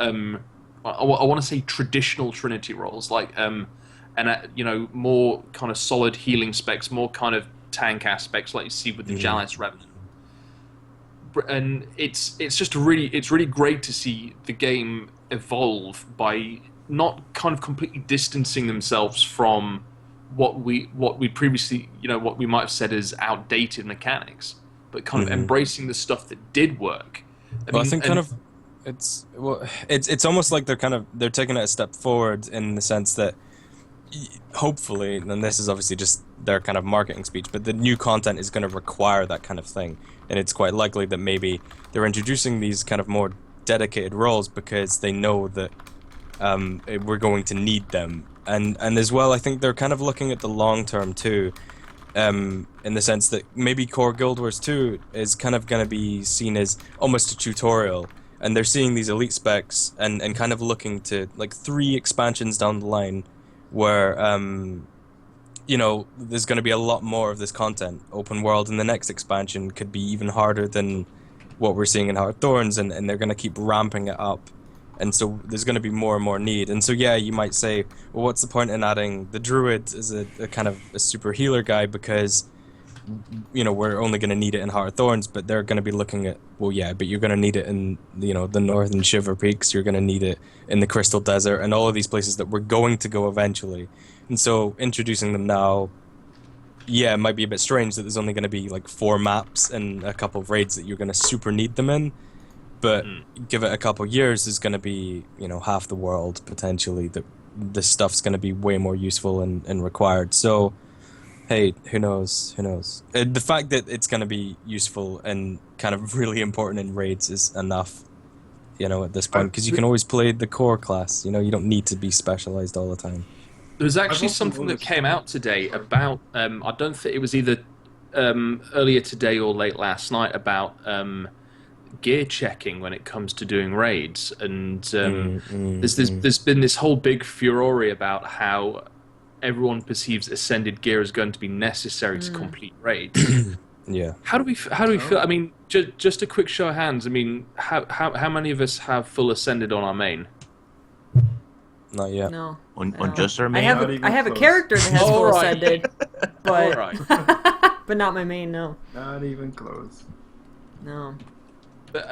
I want to say traditional Trinity roles, like more kind of solid healing specs, more kind of tank aspects, like you see with the Jalis Revenant. And it's really great to see the game evolve by not kind of completely distancing themselves from what we previously what we might have said as outdated mechanics, but kind of embracing the stuff that did work. I think it's almost like they're taking it a step forward in the sense that hopefully, and this is obviously just their kind of marketing speech, but the new content is going to require that kind of thing, and it's quite likely that maybe they're introducing these kind of more dedicated roles because they know that we're going to need them, and as well, I think they're kind of looking at the long term too, in the sense that maybe Core Guild Wars 2 is kind of going to be seen as almost a tutorial, and they're seeing these elite specs and kind of looking to like 3 expansions down the line where there's going to be a lot more of this content, open world, and the next expansion could be even harder than what we're seeing in Heart of Thorns, and they're going to keep ramping it up, and so there's going to be more and more need. And so you might say, well, what's the point in adding the Druid as a kind of a super healer guy, because we're only going to need it in Heart of Thorns, but they're going to be looking at, well, yeah, but you're going to need it in the northern Shiver Peaks, you're going to need it in the Crystal Desert, and all of these places that we're going to go eventually. And so introducing them now, it might be a bit strange that there's only going to be like 4 maps and a couple of raids that you're going to super need them in, but give it a couple of years, there's going to be half the world potentially that this stuff's going to be way more useful and required. So hey, who knows? The fact that it's going to be useful and kind of really important in raids is enough, at this point, because you can always play the core class. You don't need to be specialized all the time. There's actually something that came out today about, I don't think it was either earlier today or late last night, about gear checking when it comes to doing raids. And there's been this whole big furore about how everyone perceives ascended gear as going to be necessary to complete raids. Yeah. How do we feel? I mean, just a quick show of hands. I mean, how many of us have full ascended on our main? Not yet. No. On just our main? I have a character that has full ascended, but but not my main. No. Not even close. No.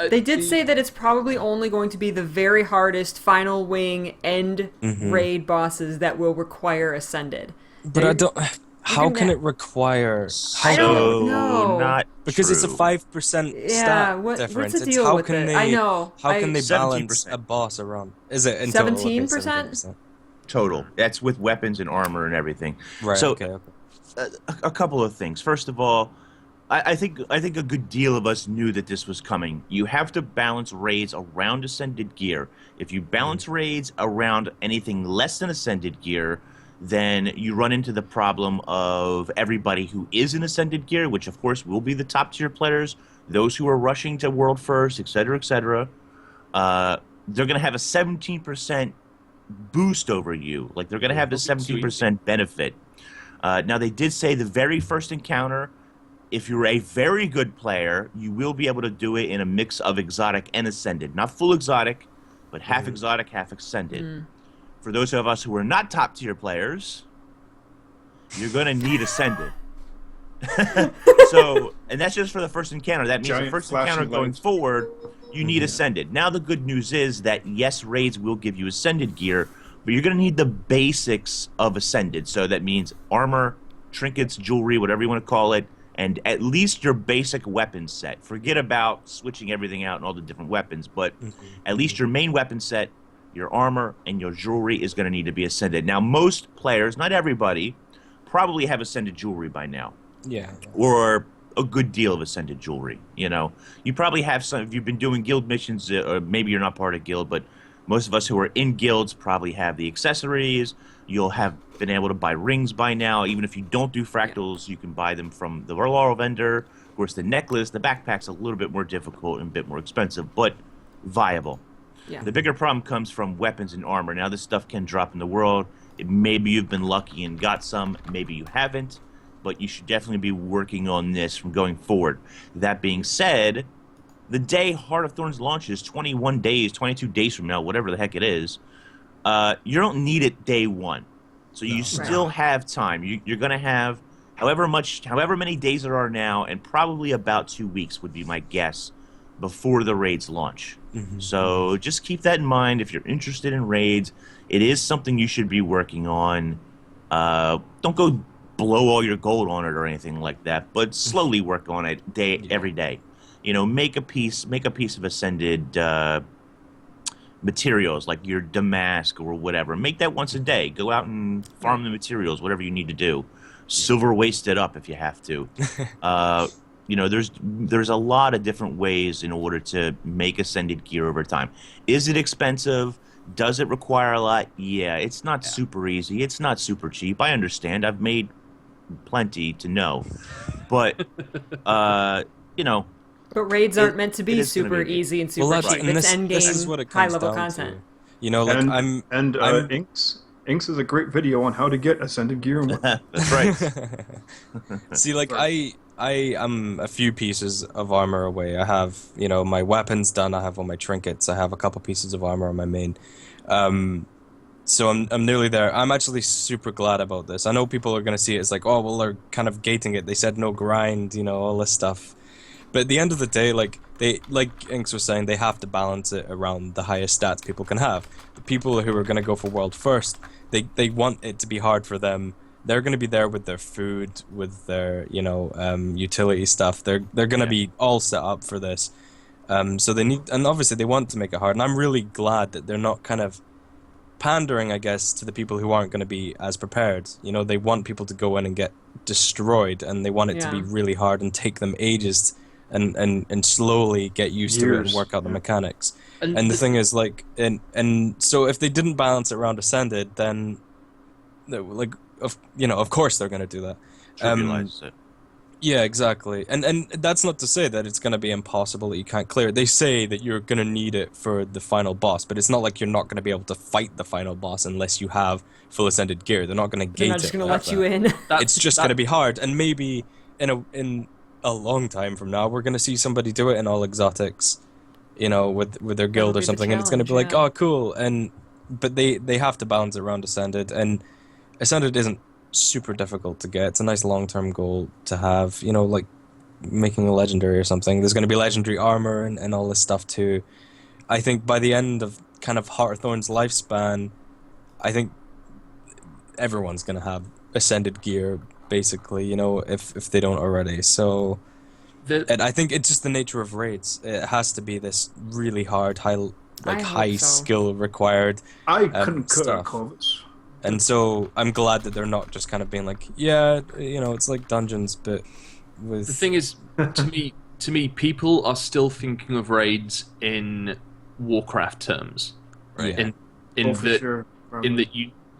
They did say that it's probably only going to be the very hardest Final Wing end raid bosses that will require Ascended. But I don't... How can it require... I don't know. Not because true. It's a 5% stat difference. What's the deal with it? I know. How can they balance 17%. a boss around? Is it in 17%? Total. That's with weapons and armor and everything. Right, so, okay. A couple of things. First of all, I think a good deal of us knew that this was coming. You have to balance raids around Ascended gear. If you balance raids around anything less than Ascended gear, then you run into the problem of everybody who is in Ascended gear, which of course will be the top tier players, those who are rushing to World First, etc., etc. They're going to have a 17% boost over you. Like, they're going to have the 17% benefit. Now, they did say the very first encounter, if you're a very good player, you will be able to do it in a mix of exotic and ascended. Not full exotic, but half exotic, half ascended. For those of us who are not top tier players, you're going to need ascended. And that's just for the first encounter. That means the first encounter going forward, you need ascended. Now the good news is that yes, raids will give you ascended gear, but you're going to need the basics of ascended. So that means armor, trinkets, jewelry, whatever you want to call it, and at least your basic weapon set. Forget about switching everything out and all the different weapons, but at least your main weapon set, your armor, and your jewelry is going to need to be ascended. Now, most players, not everybody, probably have ascended jewelry by now. Yeah. Or a good deal of ascended jewelry, you know. You probably have some, if you've been doing guild missions, or maybe you're not part of guild, but Most of us who are in guilds probably have the accessories. You'll have been able to buy rings by now. Even if you don't do fractals, you can buy them from the Laurel vendor. Of course, the necklace, the backpack's a little bit more difficult and a bit more expensive, but viable. Yeah. The bigger problem comes from weapons and armor. Now, this stuff can drop in the world. Maybe you've been lucky and got some. Maybe you haven't. But you should definitely be working on this from going forward. That being said, the day Heart of Thorns launches, 21 days, 22 days from now, whatever the heck it is, you don't need it day one. So you still have time. You're going to have however many days there are now, and probably about 2 weeks would be my guess before the raids launch. So just keep that in mind. If you're interested in raids, it is something you should be working on. Don't go blow all your gold on it or anything like that, but slowly work on it every day. You know, make a piece of ascended materials, like your damask or whatever. Make that once a day. Go out and farm the materials, whatever you need to do. Silver waste it up if you have to. You know, there's a lot of different ways in order to make ascended gear over time. Is it expensive? Does it require a lot? Yeah, it's not super easy. It's not super cheap. I understand. I've made plenty to know. But, you know. But raids aren't meant to be super easy and super cheap. It's endgame, high-level content. You know, like I'm Inks is a great video on how to get ascended gear. That's right. See, like I'm a few pieces of armor away. I have, you know, my weapons done. I have all my trinkets. I have a couple pieces of armor on my main. So I'm nearly there. I'm actually super glad about this. I know people are going to see it as like, oh, well, they're kind of gating it. They said no grind, you know, all this stuff. But at the end of the day, like Inks was saying, they have to balance it around the highest stats people can have. The people who are going to go for world first, they want it to be hard for them. They're going to be there with their food, with their, you know, utility stuff. They're going to be all set up for this. So they need, and obviously they want to make it hard. And I'm really glad that they're not kind of pandering, I guess, to the people who aren't going to be as prepared. You know, they want people to go in and get destroyed, and they want it to be really hard and take them ages and slowly get used to it and work out the mechanics. And the thing is, like, and so if they didn't balance it around Ascended, then, like, of course they're going to do that. Trivialize it. Yeah, exactly. And that's not to say that it's going to be impossible, that you can't clear it. They say that you're going to need it for the final boss, but it's not like you're not going to be able to fight the final boss unless you have full Ascended gear. They're not going to gate it. They're not just going to let you in. It's just going to be hard. And maybe in a long time from now, we're going to see somebody do it in all exotics, you know, with their guild or something, and it's going to be like, oh, cool. But they have to balance it around Ascended, and Ascended isn't super difficult to get. It's a nice long-term goal to have, you know, like making a legendary or something. There's going to be legendary armor and all this stuff too. I think by the end of kind of Heart of Thorn's lifespan, I think everyone's going to have Ascended gear, basically, you know, if they don't already. So and I think it's just the nature of raids. It has to be this really hard, high skill required. I couldn't cut stuff. Corvus. And so I'm glad that they're not just kind of being like, yeah, you know, it's like dungeons, but with... The thing is, to me, people are still thinking of raids in Warcraft terms, right? Yeah. In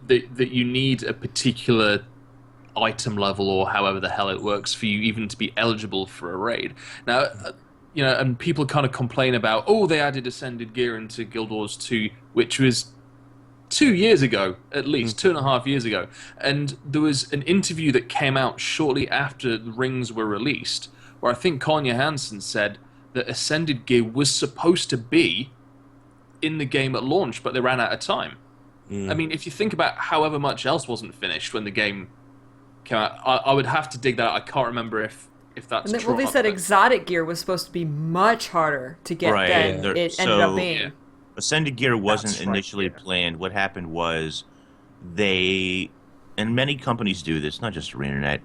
that you need a particular item level or however the hell it works for you even to be eligible for a raid. Now, you know, and people kind of complain about, oh, they added Ascended gear into Guild Wars 2, which was 2 years ago, at least, 2.5 years ago. And there was an interview that came out shortly after the rings were released, where I think Colin Johansson said that Ascended gear was supposed to be in the game at launch, but they ran out of time. I mean, if you think about however much else wasn't finished when the game came out, I would have to dig that out. I can't remember if that's true. Well, they said exotic gear was supposed to be much harder to get than it ended up being. Yeah. Ascended gear wasn't initially planned. What happened was and many companies do this, not just ArenaNet,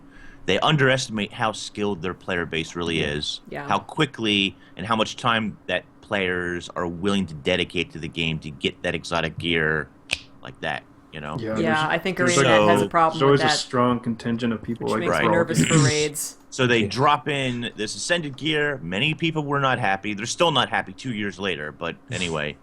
they underestimate how skilled their player base really is, how quickly and how much time that players are willing to dedicate to the game to get that exotic gear like that, you know? Yeah, I think ArenaNet has a problem with that. There's a strong contingent of people which like makes me nervous for raids. So they drop in this Ascended gear. Many people were not happy. They're still not happy 2 years later, but anyway...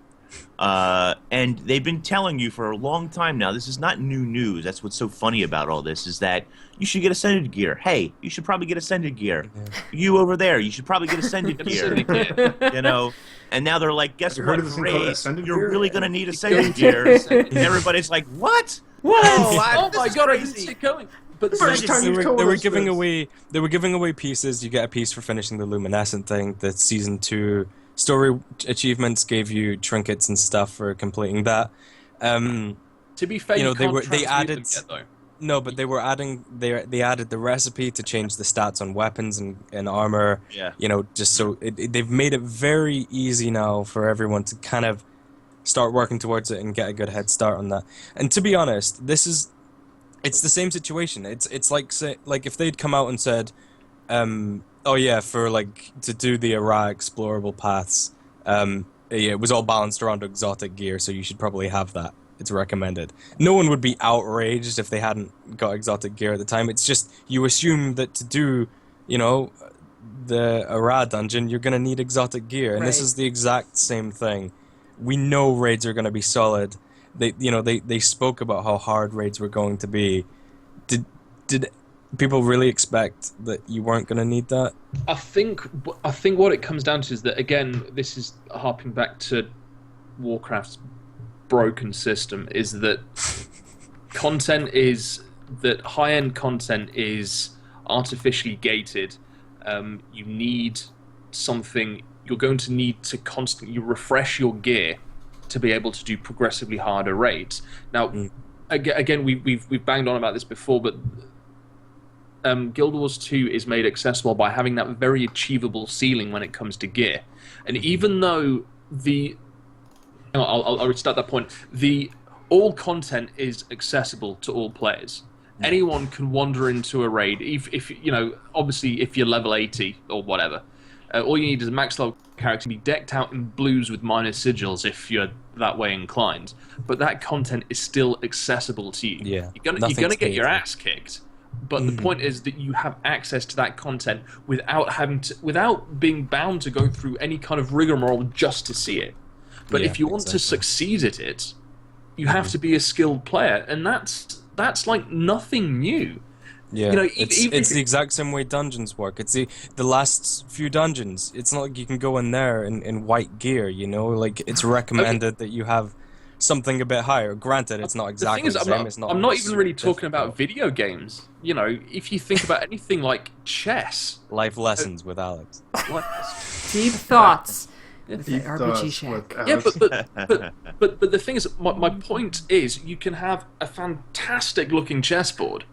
And they've been telling you for a long time now, this is not new news. That's what's so funny about all this, is that you should get Ascended gear. Hey, you should probably get Ascended gear. You over there, you should probably get Ascended gear. You know? And now they're like, guess what, Grace, you're really going to need Ascended gear. And everybody's like, what? What? Oh my god, I didn't see it going. But They were giving away pieces. You get a piece for finishing the luminescent thing. The season 2 story achievements gave you trinkets and stuff for completing that. to be fair, they added them yet, though. no, but they were adding they added the recipe to change the stats on weapons and armor. Yeah. Just so they've made it very easy now for everyone to kind of start working towards it and get a good head start on that. And to be honest, it's the same situation. It's like if they'd come out and said, oh yeah, for to do the Ara explorable paths, it was all balanced around exotic gear, so you should probably have that. It's recommended. No one would be outraged if they hadn't got exotic gear at the time. It's just you assume that to do, the Ara dungeon, you're gonna need exotic gear, and this is the exact same thing. We know raids are gonna be solid. They spoke about how hard raids were going to be. Did people really expect that you weren't going to need that? I think what it comes down to is that, again, this is harping back to Warcraft's broken system, is that high-end content is artificially gated. You need something. You're going to need to constantly refresh your gear to be able to do progressively harder raids. Now, again, we've banged on about this before, but Guild Wars 2 is made accessible by having that very achievable ceiling when it comes to gear. And even though I'll restart that point. All content is accessible to all players. Anyone can wander into a raid. If obviously, if you're level 80 or whatever, all you need is a max level character to be decked out in blues with minor sigils if you're that way inclined. But that content is still accessible to you. Yeah, you're gonna get your ass kicked. But the point is that you have access to that content without being bound to go through any kind of rigmarole just to see it. But if you want to succeed at it, you have to be a skilled player, and that's like nothing new. Yeah, it's the exact same way dungeons work. It's the last few dungeons. It's not like you can go in there in white gear, it's recommended that you have something a bit higher. Granted, it's not exactly the same. I'm not even really talking about video games. If you think about anything like chess. Life lessons with Alex. Deep thoughts. With the Deep RPG thoughts Shack. with But the thing is, my point is, you can have a fantastic looking chessboard,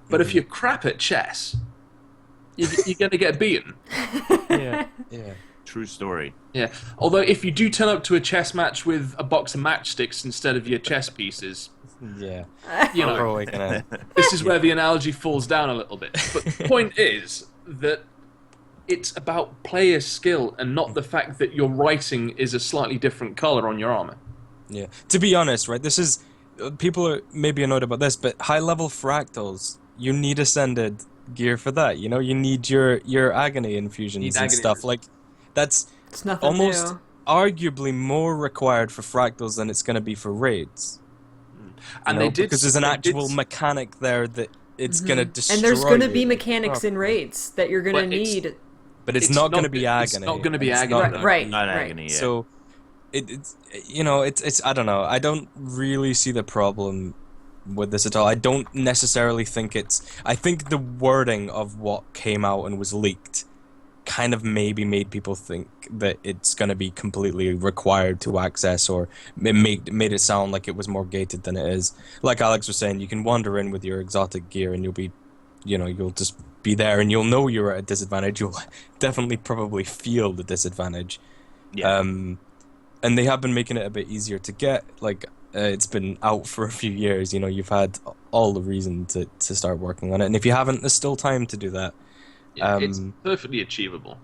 but if you're crap at chess, you're going to get beaten. Yeah. True story. Yeah. Although if you do turn up to a chess match with a box of matchsticks instead of your chess pieces, yeah, probably gonna... this is where the analogy falls down a little bit. But the point is that it's about player skill and not the fact that your writing is a slightly different color on your armor. Yeah. To be honest, right, this is... People are maybe annoyed about this, but high-level fractals, you need Ascended gear for that. You need your agony infusions and stuff. That's almost new. Arguably more required for fractals than it's going to be for raids. And because there's an actual mechanic there that it's going to destroy. And there's going to be mechanics in raids that you're going to need. But it's not going to be agony. It's not going to be agony. Right. Not agony. Yeah. So it's I don't know. I don't really see the problem with this at all. I don't necessarily think I think the wording of what came out and was leaked kind of maybe made people think that it's going to be completely required to access, or it made it sound like it was more gated than it is. Like Alex was saying, you can wander in with your exotic gear and you'll just be there and you'll know you're at a disadvantage. You'll definitely probably feel the disadvantage. Yeah. And they have been making it a bit easier to get. It's been out for a few years. You've had all the reason to start working on it. And if you haven't, there's still time to do that. It's perfectly achievable.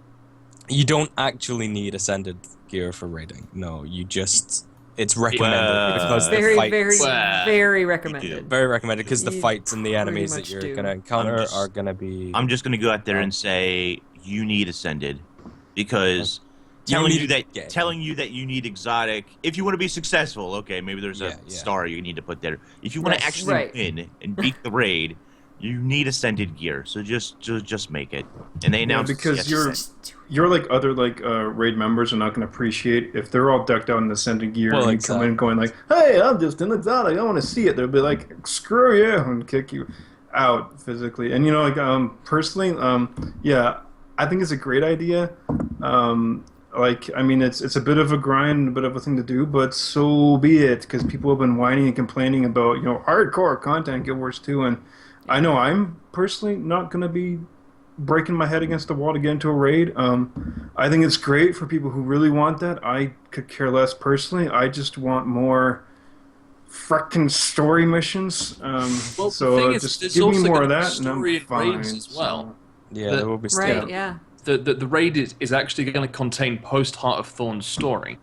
You don't actually need Ascended gear for raiding. No, it's recommended because very, the fights... very recommended. Very recommended because the fights and the enemies that much you're do. going to encounter are going to be... I'm just going to go out there and say you need Ascended, because telling need you to that you need exotic. If you want to be successful, okay, maybe there's a star you need to put there. If you want to actually win and beat the raid, you need ascended gear. So just make it. And they announced because you're like other like raid members are not going to appreciate if they're all decked out in ascended gear and you come in going like, "Hey, I'm just an exotic. I want to see it." They'll be like, "Screw you," and kick you out physically. And personally, I think it's a great idea. I mean, it's a bit of a grind, a bit of a thing to do, but so be it, because people have been whining and complaining about, hardcore content Guild Wars 2, and I know I'm personally not going to be breaking my head against the wall to get into a raid. I think it's great for people who really want that. I could care less personally. I just want more frickin' story missions. Well, so the thing is, just there's give me also more gonna of be that, and I'm story fine. raids as well. Yeah, there will be Right, yeah. The raid is actually going to contain post Heart of Thorns story.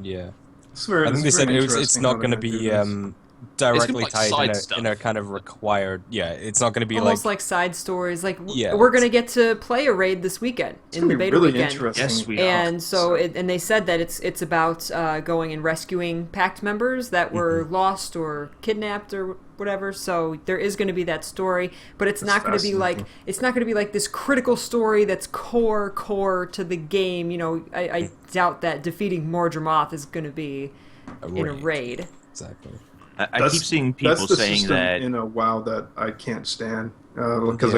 Yeah. I think they said it's not going to be directly like tied side in a kind of required. Yeah, it's not going to be almost like side stories. Like Yeah, we're going to get to play a raid this weekend in the beta really weekend. Interesting. Yes, we are. And and they said that it's about going and rescuing pact members that were lost or kidnapped or whatever. So there is going to be that story, but it's not going to be like this critical story that's core to the game. I doubt that defeating Mordremoth is going to be in a raid. Exactly. I keep seeing people saying that in a WoW that I can't stand because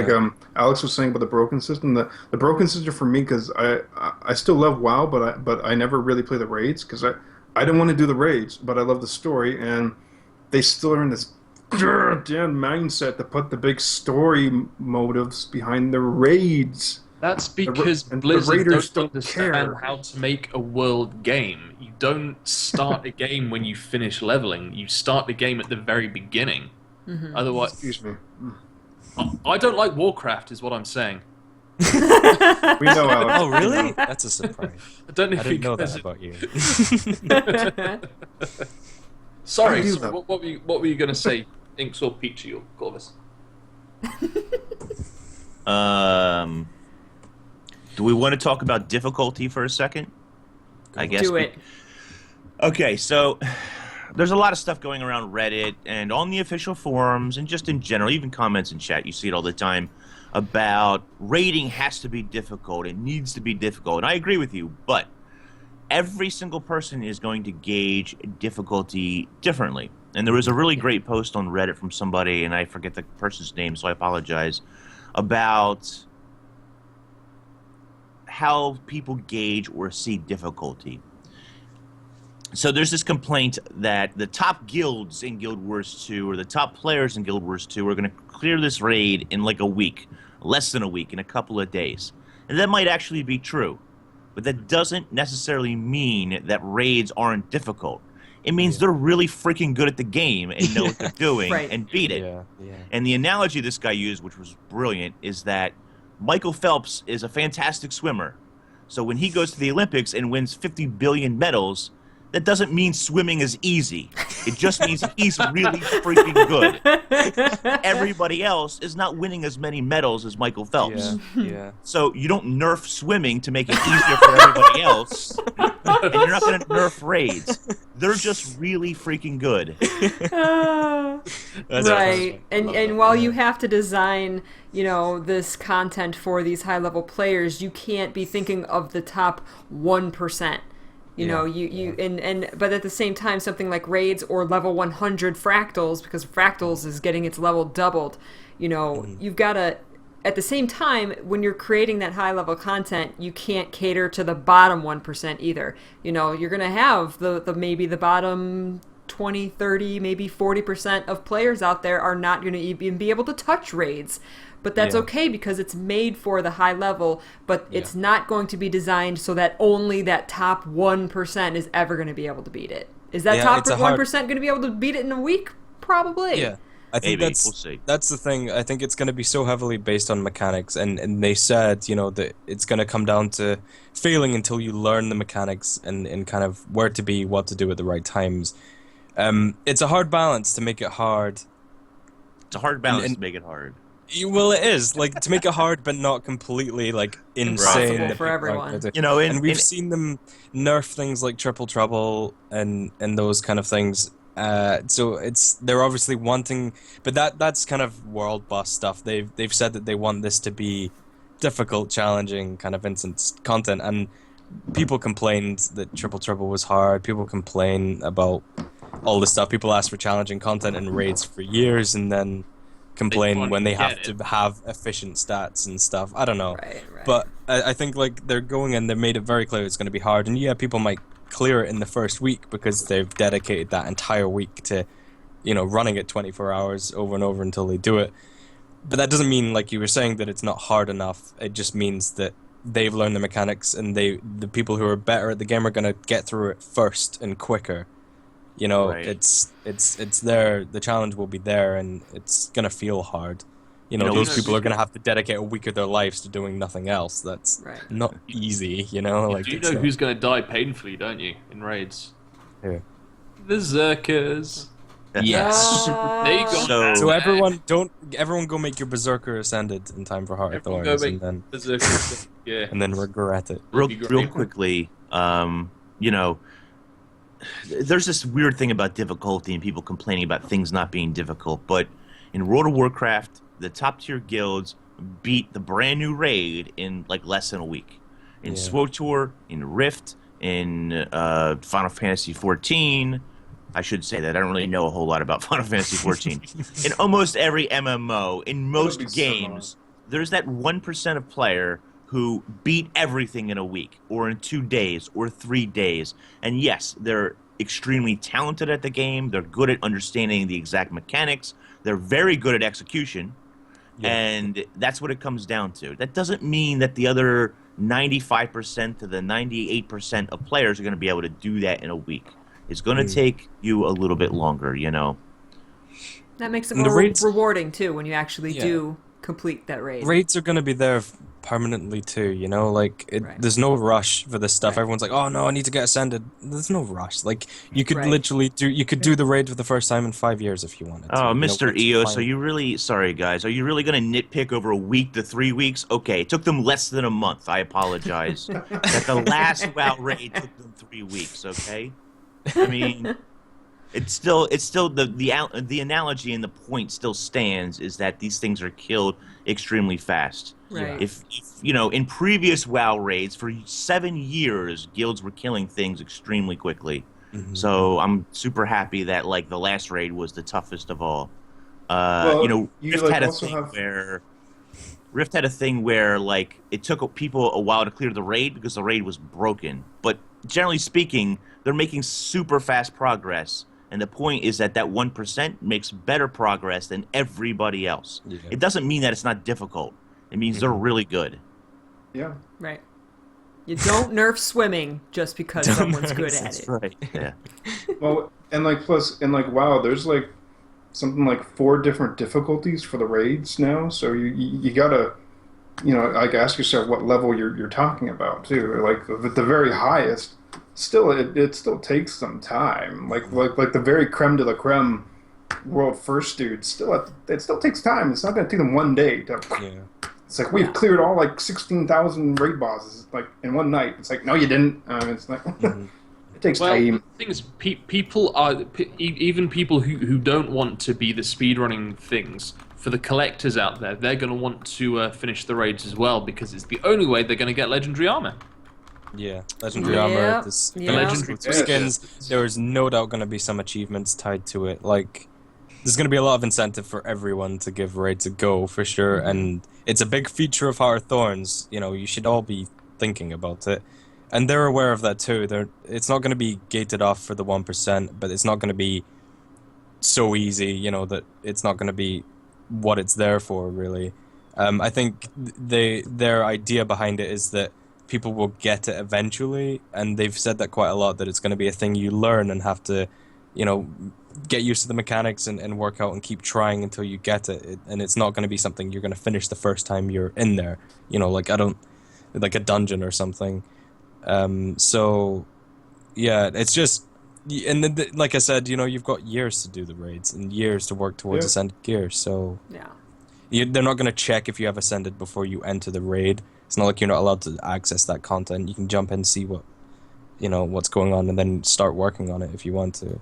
Alex was saying about the broken system. The broken system for me, because I still love WoW, but I never really play the raids because I don't want to do the raids, but I love the story, and they still are in this damn mindset to put the big story motives behind the raids. That's because Blizzard don't understand how to make a world game. You don't start a game when you finish leveling. You start the game at the very beginning. Mm-hmm. Otherwise, excuse me. I don't like Warcraft, is what I'm saying. We know, Alex. Oh, really? That's a surprise. I don't know if didn't you know guys that about you. Sorry, what were you going to say, Inks or Peachy or Corvus? Do we want to talk about difficulty for a second? I guess. Do it. Okay, so there's a lot of stuff going around Reddit and on the official forums and just in general, even comments in chat. You see it all the time about raiding has to be difficult. It needs to be difficult. And I agree with you, but every single person is going to gauge difficulty differently. And there was a really great post on Reddit from somebody, and I forget the person's name, so I apologize, about how people gauge or see difficulty. So there's this complaint that the top guilds in Guild Wars 2 or the top players in Guild Wars 2 are going to clear this raid in like a week, less than a week, in a couple of days. And that might actually be true, but that doesn't necessarily mean that raids aren't difficult. It means they're really freaking good at the game and know what they're doing and beat it. Yeah. And the analogy this guy used, which was brilliant, is that Michael Phelps is a fantastic swimmer. So when he goes to the Olympics and wins 50 billion medals, that doesn't mean swimming is easy. It just means he's really freaking good. Everybody else is not winning as many medals as Michael Phelps. Yeah. So you don't nerf swimming to make it easier for everybody else, and you're not going to nerf raids. They're just really freaking good. Right. And while you have to design, this content for these high-level players, you can't be thinking of the top 1%. But at the same time, something like raids or level 100 fractals, because fractals is getting its level doubled, you've got to, at the same time, when you're creating that high level content, you can't cater to the bottom 1% either. You're going to have maybe the bottom 20, 30, maybe 40% of players out there are not going to even be able to touch raids. But that's okay because it's made for the high level, but it's not going to be designed so that only that top 1% is ever going to be able to beat it. Is that top 1% going to be able to beat it in a week? Probably. Yeah. I think Maybe. We'll see. That's the thing. I think it's going to be so heavily based on mechanics, and they said, that it's going to come down to failing until you learn the mechanics and kind of where to be, what to do at the right times. It's a hard balance to make it hard. It's a hard balance to make it hard. Well, it is like to make it hard, but not completely like insane Impossible that for people aren't everyone. gonna do. You know, And we've seen them nerf things like triple trouble and those kind of things. So they're obviously wanting, but that's kind of world boss stuff. They've said that they want this to be difficult, challenging kind of instance content, and people complained that triple trouble was hard. People complain about all this stuff. People ask for challenging content in raids for years, and then complain finally when they get have it. to have efficient stats and stuff. I don't know. Right. But I think like they're going and they've made it very clear it's going to be hard. And yeah, people might clear it in the first week because they've dedicated that entire week to, running it 24 hours over and over until they do it. But that doesn't mean, like you were saying, that it's not hard enough. It just means that they've learned the mechanics, and the people who are better at the game are going to get through it first and quicker. Right. It's there. The challenge will be there, and it's gonna feel hard. Those people are gonna have to dedicate a week of their lives to doing nothing else. That's not easy. Like You know who's going to die painfully, don't you, in raids? Who? The Zerkers. Yes. There you go. So everyone go make your Berserker Ascended in time for Heart of Everyone go Thorns, make and then the Zerkers. Yeah. and then regret it. real quickly, there's this weird thing about difficulty and people complaining about things not being difficult, but in World of Warcraft, the top tier guilds beat the brand new raid in like less than a week. In SWTOR, in Rift, in Final Fantasy XIV, I should say that I don't really know a whole lot about Final Fantasy XIV. In almost every MMO, in most games, there's that 1% of player who beat everything in a week, or in 2 days, or 3 days. And yes, they're extremely talented at the game. They're good at understanding the exact mechanics. They're very good at execution. Yeah. And that's what it comes down to. That doesn't mean that the other 95% to the 98% of players are going to be able to do that in a week. It's going to take you a little bit longer, That makes it more rewarding, too, when you actually do complete that raid. Raids are going to be there permanently, too, there's no rush for this stuff. Everyone's like, oh, no, I need to get Ascended. There's no rush. Like, you could literally do the raid for the first time in 5 years if you wanted to. Oh, Mr. EOS, are you really... Sorry, guys. Are you really going to nitpick over a week to 3 weeks? Okay, it took them less than a month. I apologize. That the last WoW raid took them 3 weeks, okay? I mean... It's still the analogy and the point still stands, is that these things are killed extremely fast. Right. If in previous WoW raids for 7 years, guilds were killing things extremely quickly. Mm-hmm. So I'm super happy that like the last raid was the toughest of all. Rift had a thing where like it took people a while to clear the raid because the raid was broken. But generally speaking, they're making super fast progress. And the point is that 1% makes better progress than everybody else. Yeah. It doesn't mean that it's not difficult. It means they're really good. Yeah. Right. You don't nerf swimming just because someone's good at it. Right. Yeah. Well, and like WoW, there's like something like 4 different difficulties for the raids now. So you gotta, like ask yourself what level you're talking about too. Like at the very highest. Still, it still takes some time. Like the very creme de la creme world first dudes. It still takes time. It's not going to take them 1 day. It's like we've cleared all like 16,000 raid bosses like in one night. It's like no, you didn't. It's like it takes time. The thing is, people are even people who don't want to be the speedrunning things. For the collectors out there, they're going to want to finish the raids as well because it's the only way they're going to get legendary armor. Yeah, legendary armor, the legendary skins. There is no doubt going to be some achievements tied to it. Like, there's going to be a lot of incentive for everyone to give raids a go for sure, and it's a big feature of Heart of Thorns. You should all be thinking about it, and they're aware of that too. It's not going to be gated off for the 1%, but it's not going to be so easy. That it's not going to be what it's there for. Really, I think their idea behind it is that people will get it eventually, and they've said that quite a lot, that it's going to be a thing you learn and have to, get used to the mechanics and work out and keep trying until you get it. And it's not going to be something you're going to finish the first time you're in there, like a dungeon or something. So, yeah, it's just, and then, like I said, you've got years to do the raids and years to work towards Ascended gear, so... Yeah. They're not going to check if you have ascended before you enter the raid. It's not like you're not allowed to access that content. You can jump in, see what's going on, and then start working on it if you want to.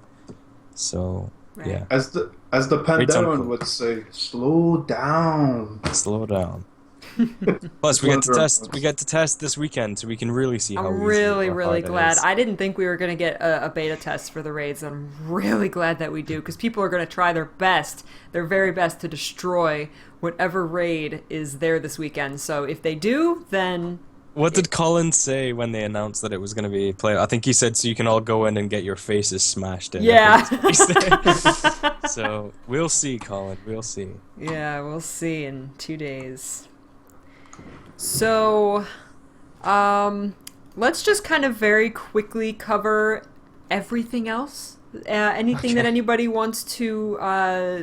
So Right. yeah, As the Pandaren would say, slow down. slow down. Plus, we get to test this weekend, so we can really see how. I'm easy really, or really hard it glad. is. I didn't think we were going to get a beta test for the raids. I'm really glad that we do, because people are going to try their best, their very best, to destroy whatever raid is there this weekend. So if they do, then... What did Colin say when they announced that it was going to be played? I think he said, so you can all go in and get your faces smashed in. Yeah. So, we'll see, Colin. We'll see. Yeah, we'll see in 2 days. So, let's just kind of very quickly cover everything else. Anything that anybody wants to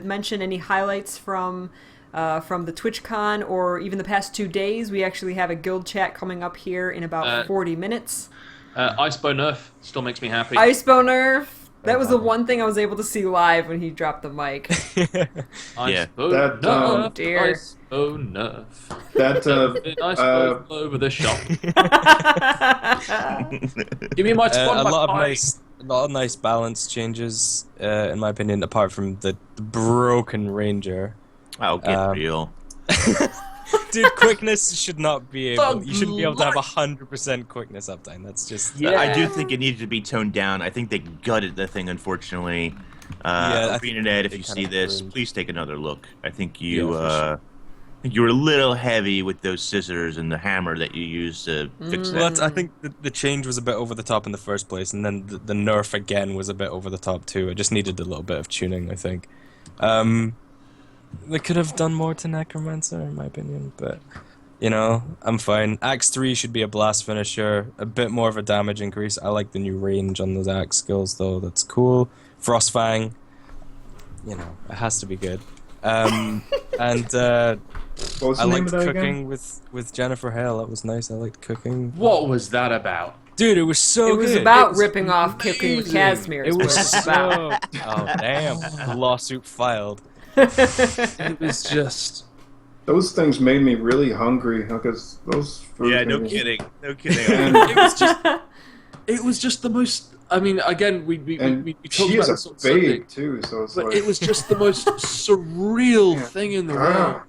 mention, any highlights from the TwitchCon or even the past 2 days. We actually have a guild chat coming up here in about 40 minutes. Icebo Nerf still makes me happy. Icebo Nerf. That was the one thing I was able to see live when he dropped the mic. Yeah. That, Nerf, dear. Icebo Nerf. That Icebo all over the shop. Give me my spot. A lot of nice balance changes, in my opinion, apart from the broken ranger. Oh, get real. Dude, quickness should not be able. You shouldn't be able to have 100% quickness uptime. That's just. Yeah, I do think it needed to be toned down. I think they gutted the thing, unfortunately. ArenaNet, if you see this, please take another look. I think you were a little heavy with those scissors and the hammer that you used to fix that. Well, I think the change was a bit over the top in the first place, and then the nerf again was a bit over the top too. It just needed a little bit of tuning, I think. They could have done more to Necromancer, in my opinion, but, I'm fine. Axe 3 should be a blast finisher, a bit more of a damage increase. I like the new range on those axe skills, though. That's cool. Frostfang, it has to be good. And I liked cooking with Jennifer Hale. That was nice. I liked cooking. What was that about? Dude, it was so good. It was about ripping off Cooking with Casimir. It was so... Oh, damn. Lawsuit filed. It was just... Those things made me really hungry, because those foods Yeah, made no me- kidding. No kidding. And, It was just the most. I mean, again, we talked she about is this a on Sunday, babe, too, so it's but like... it was just the most surreal Yeah. thing in the world.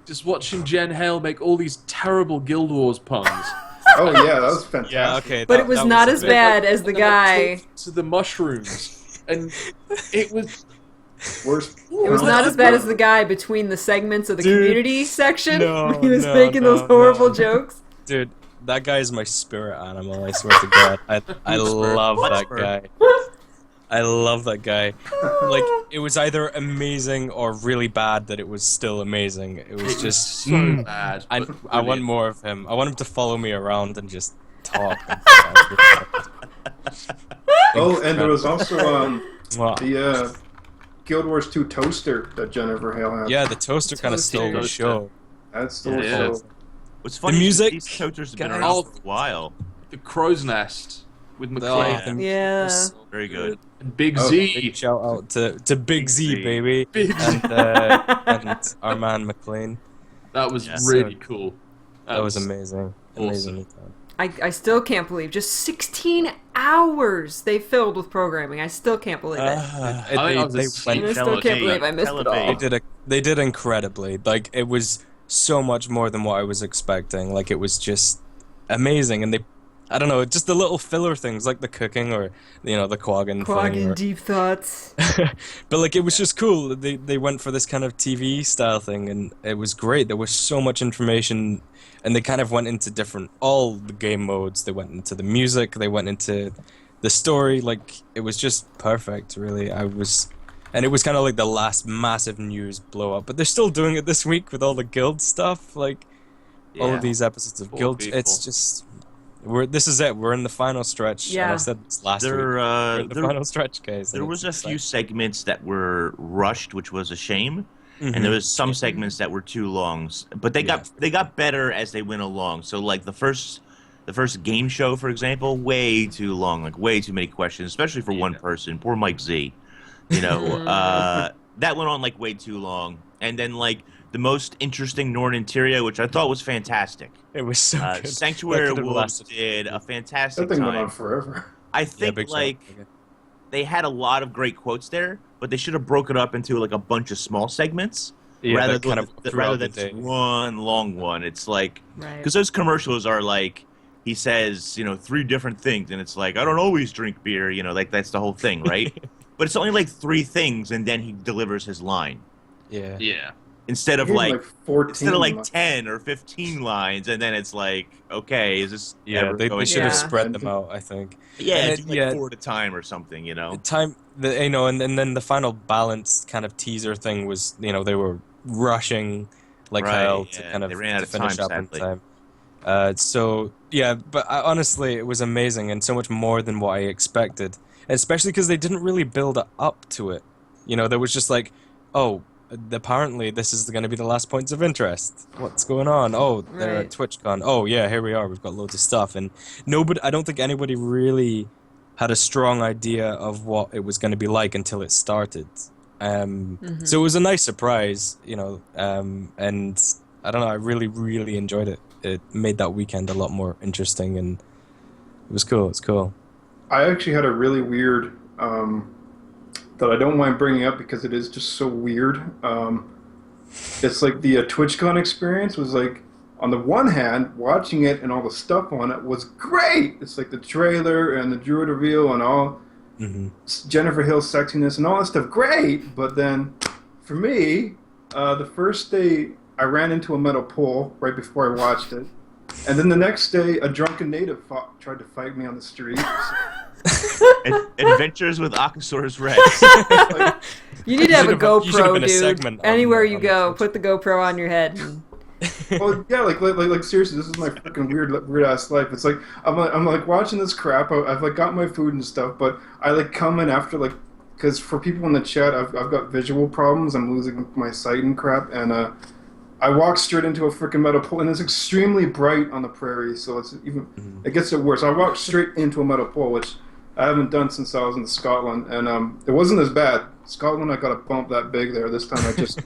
Just watching Jen Hale make all these terrible Guild Wars puns. Oh, yeah, that was fantastic. Yeah, okay. But it was not as bad as the And then, guy. talked to the mushrooms, and it was. Worst. It was not as bad as the guy between the segments of the Dude, community section no, when he was no, making those no, horrible no. jokes. Dude, that guy is my spirit animal, I swear to God. I love that guy. I love that guy. Like, it was either amazing or really bad that it was still amazing. It was just so bad. I but want brilliant. more of him. I want him to follow me around and just talk. Oh, and there was also Wow. the Guild Wars 2 toaster that Jennifer Hale had. Yeah, the toaster kind of stole the Toaster. show. That's still Yeah. so... What's funny music, is these toasters have been guys. around for a while. The Crow's Nest with Oh, McClane Yeah. Very good. and Big Oh, Z. Big shout out to Big Z, Z. baby, Big Z. and our man McLean. That was Yeah. really cool. That was amazing. awesome. Amazing. I still can't believe just 16 hours they filled with programming. I still can't believe it. I think I was a And I still can't believe I missed it all. They did incredibly. Like, it was so much more than what I was expecting. Like, it was just amazing, and I don't know, just the little filler things like the cooking or the Quaggin thing. Quaggin deep thoughts. But like, it was just cool. They went for this kind of TV style thing, and it was great. There was so much information, and they kind of went into all the game modes. They went into the music. They went into the story. Like, it was just perfect, really. And it was kind of like the last massive news blow up. But they're still doing it this week with all the Guild stuff. Like, all Yeah. of these episodes of Poor Guild. people. It's just... This is it. We're in the final stretch. Yeah. And I said this last week. We're in the final stretch, guys. There and was a it's few segments that were rushed, which was a shame, Mhm. and there was some segments that were too long. But they got better as they went along. So like the first game show, for example, way too long, like way too many questions, especially for one person. Poor Mike Z. That went on like way too long. And then like the most interesting Norn interior, which I thought was fantastic. It was so good. Sanctuary That could've Wolves lasted. did a fantastic That thing went time. on forever. I think big like show. they had a lot of great quotes there, but they should have broken up into like a bunch of small segments Yeah, rather that than kind of rather throughout than the day. just one long one. It's like Right. because those commercials are like he says 3 different things, and it's like I don't always drink beer, like that's the whole thing, right? But it's only like 3 things, and then he delivers his line Yeah. Yeah. instead of He had, like 14 instead of like lines. 10 or 15 lines, and then it's like, okay, is this Yeah, ever they going should to- have Yeah. spread them out, I think. Yeah, And it's it- like yeah. 4 at a time or something, And then the final balanced kind of teaser thing was, they were rushing like Right, hell to yeah, kind of they ran out to of finish time, up in sadly. time. So yeah, but honestly, it was amazing and so much more than what I expected. Especially because they didn't really build up to it. There was just like, oh, apparently this is going to be the last points of interest. What's going on? Oh, they're Right. at TwitchCon. Oh yeah, here we are. We've got loads of stuff, and I don't think anybody really had a strong idea of what it was going to be like until it started. So it was a nice surprise, and I don't know, I really, really enjoyed it. It made that weekend a lot more interesting, and it was cool. It's cool. I actually had a really weird that I don't mind bringing up because it is just so weird. It's like the TwitchCon experience was like, on the one hand, watching it and all the stuff on it was great. It's like the trailer and the Druid reveal and all Jennifer Hill's sexiness and all that stuff, great. But then, for me, the first day I ran into a metal pole right before I watched it. And then the next day, a drunken native tried to fight me on the street. Adventures with Akasaurus Rex. Like, You need to have a You should have GoPro, been a dude. segment on- Anywhere you on go, Twitch. put the GoPro on your head. well, yeah, like seriously, this is my freaking weird ass life. It's like I'm like watching this crap. I've like got my food and stuff, but I like come in after like, because for people in the chat, I've got visual problems. I'm losing my sight and crap, and I walk straight into a freaking metal pole, and it's extremely bright on the prairie, so it's even it gets it worse. I walked straight into a metal pole, which I haven't done since I was in Scotland, and it wasn't as bad. Scotland, I got a bump that big there. This time, I just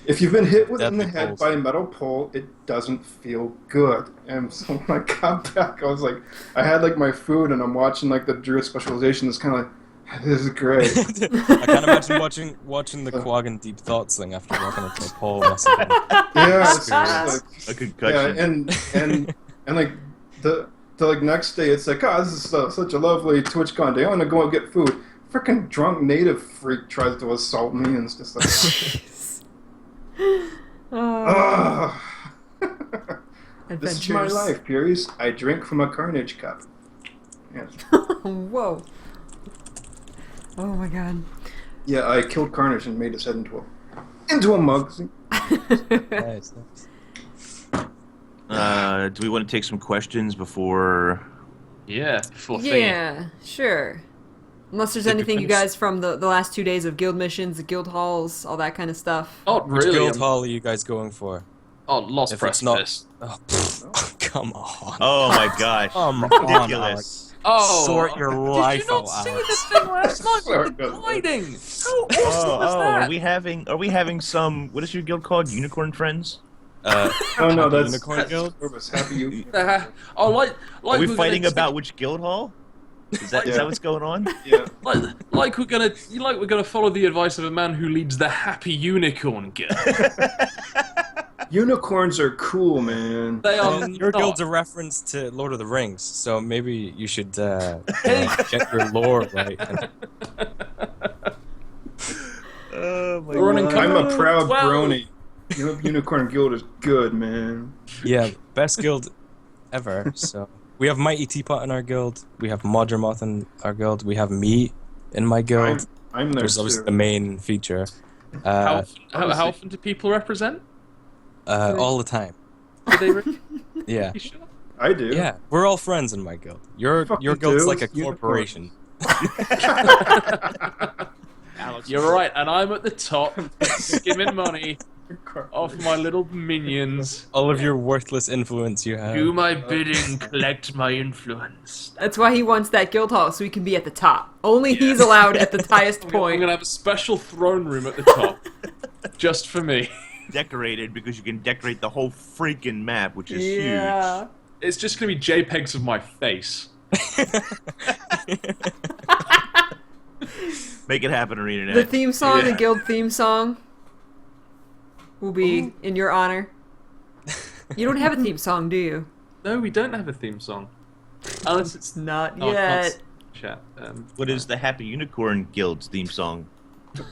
if you've been hit in the Deadly head poles. by a metal pole, it doesn't feel good. And so when I got back, I was like, I had like my food, and I'm watching like the Druid specialization. It's kind of like, this is great. I can't imagine watching the Quag and Deep Thoughts thing after walking up to a pole. Must have been- Yeah, it's A just like, concussion. yeah, and like the like next day, it's like, oh, this is such a lovely TwitchCon day. I want to go and get food. Freaking drunk native freak tries to assault me, and it's just like, Oh, ugh. adventures. This is my life, Furies. I drink from a carnage cup. Yes. Whoa. Oh my god. Yeah, I killed Carnage and made his head into a mug. See? Nice. Do we want to take some questions before? Yeah. Before thingy. Yeah, sure. Unless there's Did we anything you finish? guys from the last 2 days of guild missions, the guild halls, all that kind of stuff. Not Which really. guild hall are you guys going for? Oh, Lost If it's not- Precipice. Oh, pfft, come on. Oh my gosh! Come on, Ridiculous. Alex. Oh, Sort your did life you not out, see Alex. the thing last night Sorry, with the no. gliding? How awesome was Are that? we having some? What is your guild called? Unicorn Friends? Oh no, Happy that's Unicorn Guild? Corvus. Happy you. Oh, like Are we we're fighting gonna, about which guild hall? Is that Yeah. what's going on? Yeah. like we're gonna follow the advice of a man who leads the Happy Unicorn Guild. Unicorns are cool, man. They are And your not. guild's a reference to Lord of the Rings, so maybe you should get your lore right. Oh my We're running I'm a proud 12. brony. Unicorn Guild is good, man. Yeah, best guild ever. So we have Mighty Teapot in our guild. We have Modgermoth in our guild. We have me in my guild. I'm there Which is too. obviously the main feature. How often do people represent? All the time. Do they re- Yeah. You sure? I do. Yeah, we're all friends in my guild. Your Fucking guild's do. like a It's unicorn. corporation. You're right, and I'm at the top, skimming money off my little minions. All of your worthless influence you have. Do my bidding, collect my influence. That's why he wants that guild hall, so he can be at the top. Only he's allowed at the highest I'm point. gonna have a special throne room at the top, just for me. decorated because you can decorate the whole freaking map, which is Yeah. It's just gonna be JPEGs of my face. huge. Make it happen, ArenaNet. The theme song, the Yeah. guild theme song, will be in your honor. You don't have a theme song, do you? No, we don't have a theme song. Unless it's Not oh, I can't yet. chat. What is the Happy Unicorn Guild's theme song?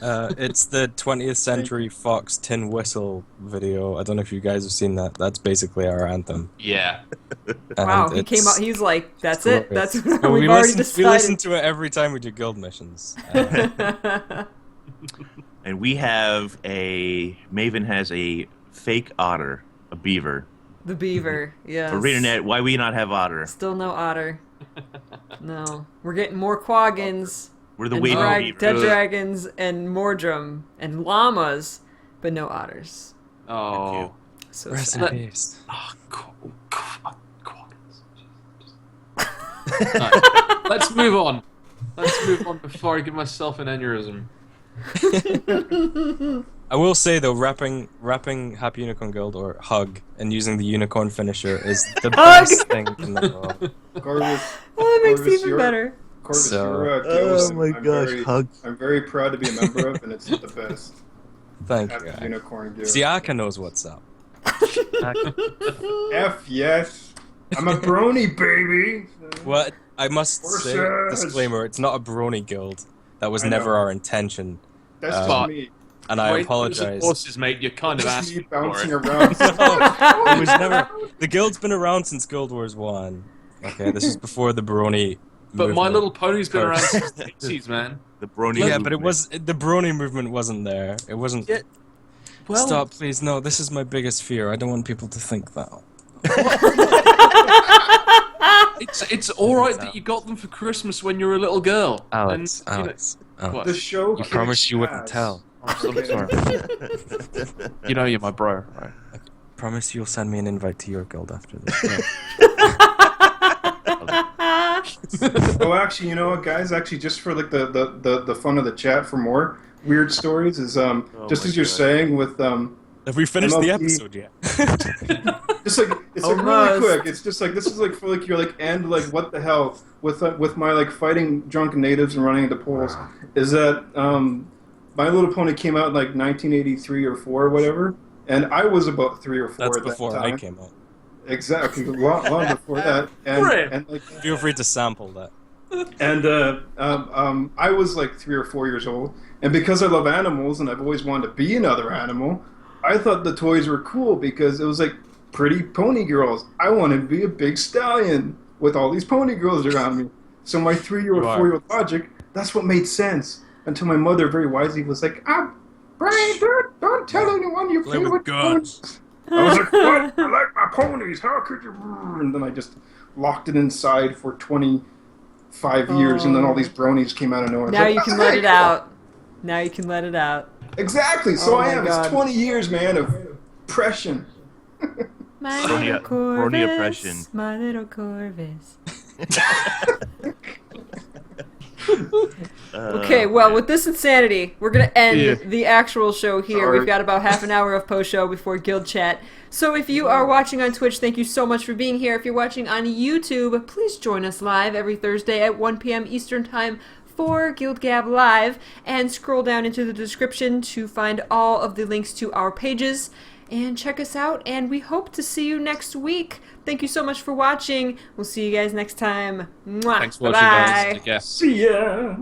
It's the 20th Century Fox Tin Whistle video. I don't know if you guys have seen that. That's basically our anthem. Yeah. And Wow, he it's came out. He's like, "That's it. glorious. That's No, we've we already listen, we listen decided." to it every time we do guild missions. And we have Maven has a fake otter, a beaver. The beaver, yeah. For ArenaNet, why we not have otter? Still no otter. No, we're getting more quaggins. We're the and waving beaver. dead dragons and mordrum and llamas, but no otters. Oh. So Rest sad. in peace. Oh, Right, let's move on. Let's move on before I give myself an aneurysm. I will say though, rapping Happy Unicorn Guild or Hug and using the unicorn finisher is the best thing in the world. Corvus, Oh, that makes it Corvus, even you're- better. Corvus, So- you're Ghost, and Hug. I'm very proud to be a member of, and it's the best. Thank you. Happy guys. Unicorn Guild. See, Aka knows what's up. F yes. I'm a brony, baby. What? I must say, Horses. disclaimer, it's not a brony guild. That was I never know. our intention. That's But- just me. And I Wait, apologize. Horses, mate, you're kind of Just me asking for bouncing it. around. It was never. The guild's been around since Guild Wars 1. Okay, this is before the brony. But My movement. Little Pony's been around since the 80s, man. The brony. Yeah, but it movement. was the brony movement wasn't there. It wasn't. Yeah, Well, Stop, please. No, this is my biggest fear. I don't want people to think that. it's all right that you got them for Christmas when you were a little girl. Alex, And, you know, Alex. what? The show. You promised you wouldn't kicks tell. ass. I'm sorry. You know you're my bro, right? Promise you'll send me an invite to your guild after this. Oh, actually, you know what, guys? Actually, just for like the fun of the chat, for more weird stories, is just my as you're God. saying with Have we finished the MLP. episode yet? just like it's like really Almost. quick. It's just like this is like for like your like end like what the hell with my like fighting drunken natives and running into poles is that My Little Pony came out in like 1983 or 4 or whatever, and I was about 3 or 4 That's at before that I time. came out. Exactly, long before that, and like Feel free to sample that. and I was like 3 or 4 years old, and because I love animals and I've always wanted to be another animal, I thought the toys were cool because it was like pretty pony girls. I wanted to be a big stallion with all these pony girls around me. So my 3-year-old, You are. 4-year-old logic, that's what made sense. Until my mother very wisely was like, Brian, don't tell anyone you Play play with with guns." ponies. I was like, what? I like my ponies. How could you? And then I just locked it inside for 25 years, and then all these bronies came out of nowhere. Now It's you like, can let "Hey, it out. Now you can let it out. Exactly. So Oh I my am. God. It's 20 years, man, of oppression. My Brony- little Corvus, brony oppression. my little Corvus. Okay, well, with this insanity, we're going to end the actual show here. Sorry. We've got about half an hour of post-show before Guild Chat. So if you are watching on Twitch, thank you so much for being here. If you're watching on YouTube, please join us live every Thursday at 1 p.m. Eastern Time for GuildGab Live. And scroll down into the description to find all of the links to our pages. And check us out, and we hope to see you next week. Thank you so much for watching. We'll see you guys next time. Mwah. Thanks for watching, guys. Bye. Take care. See ya.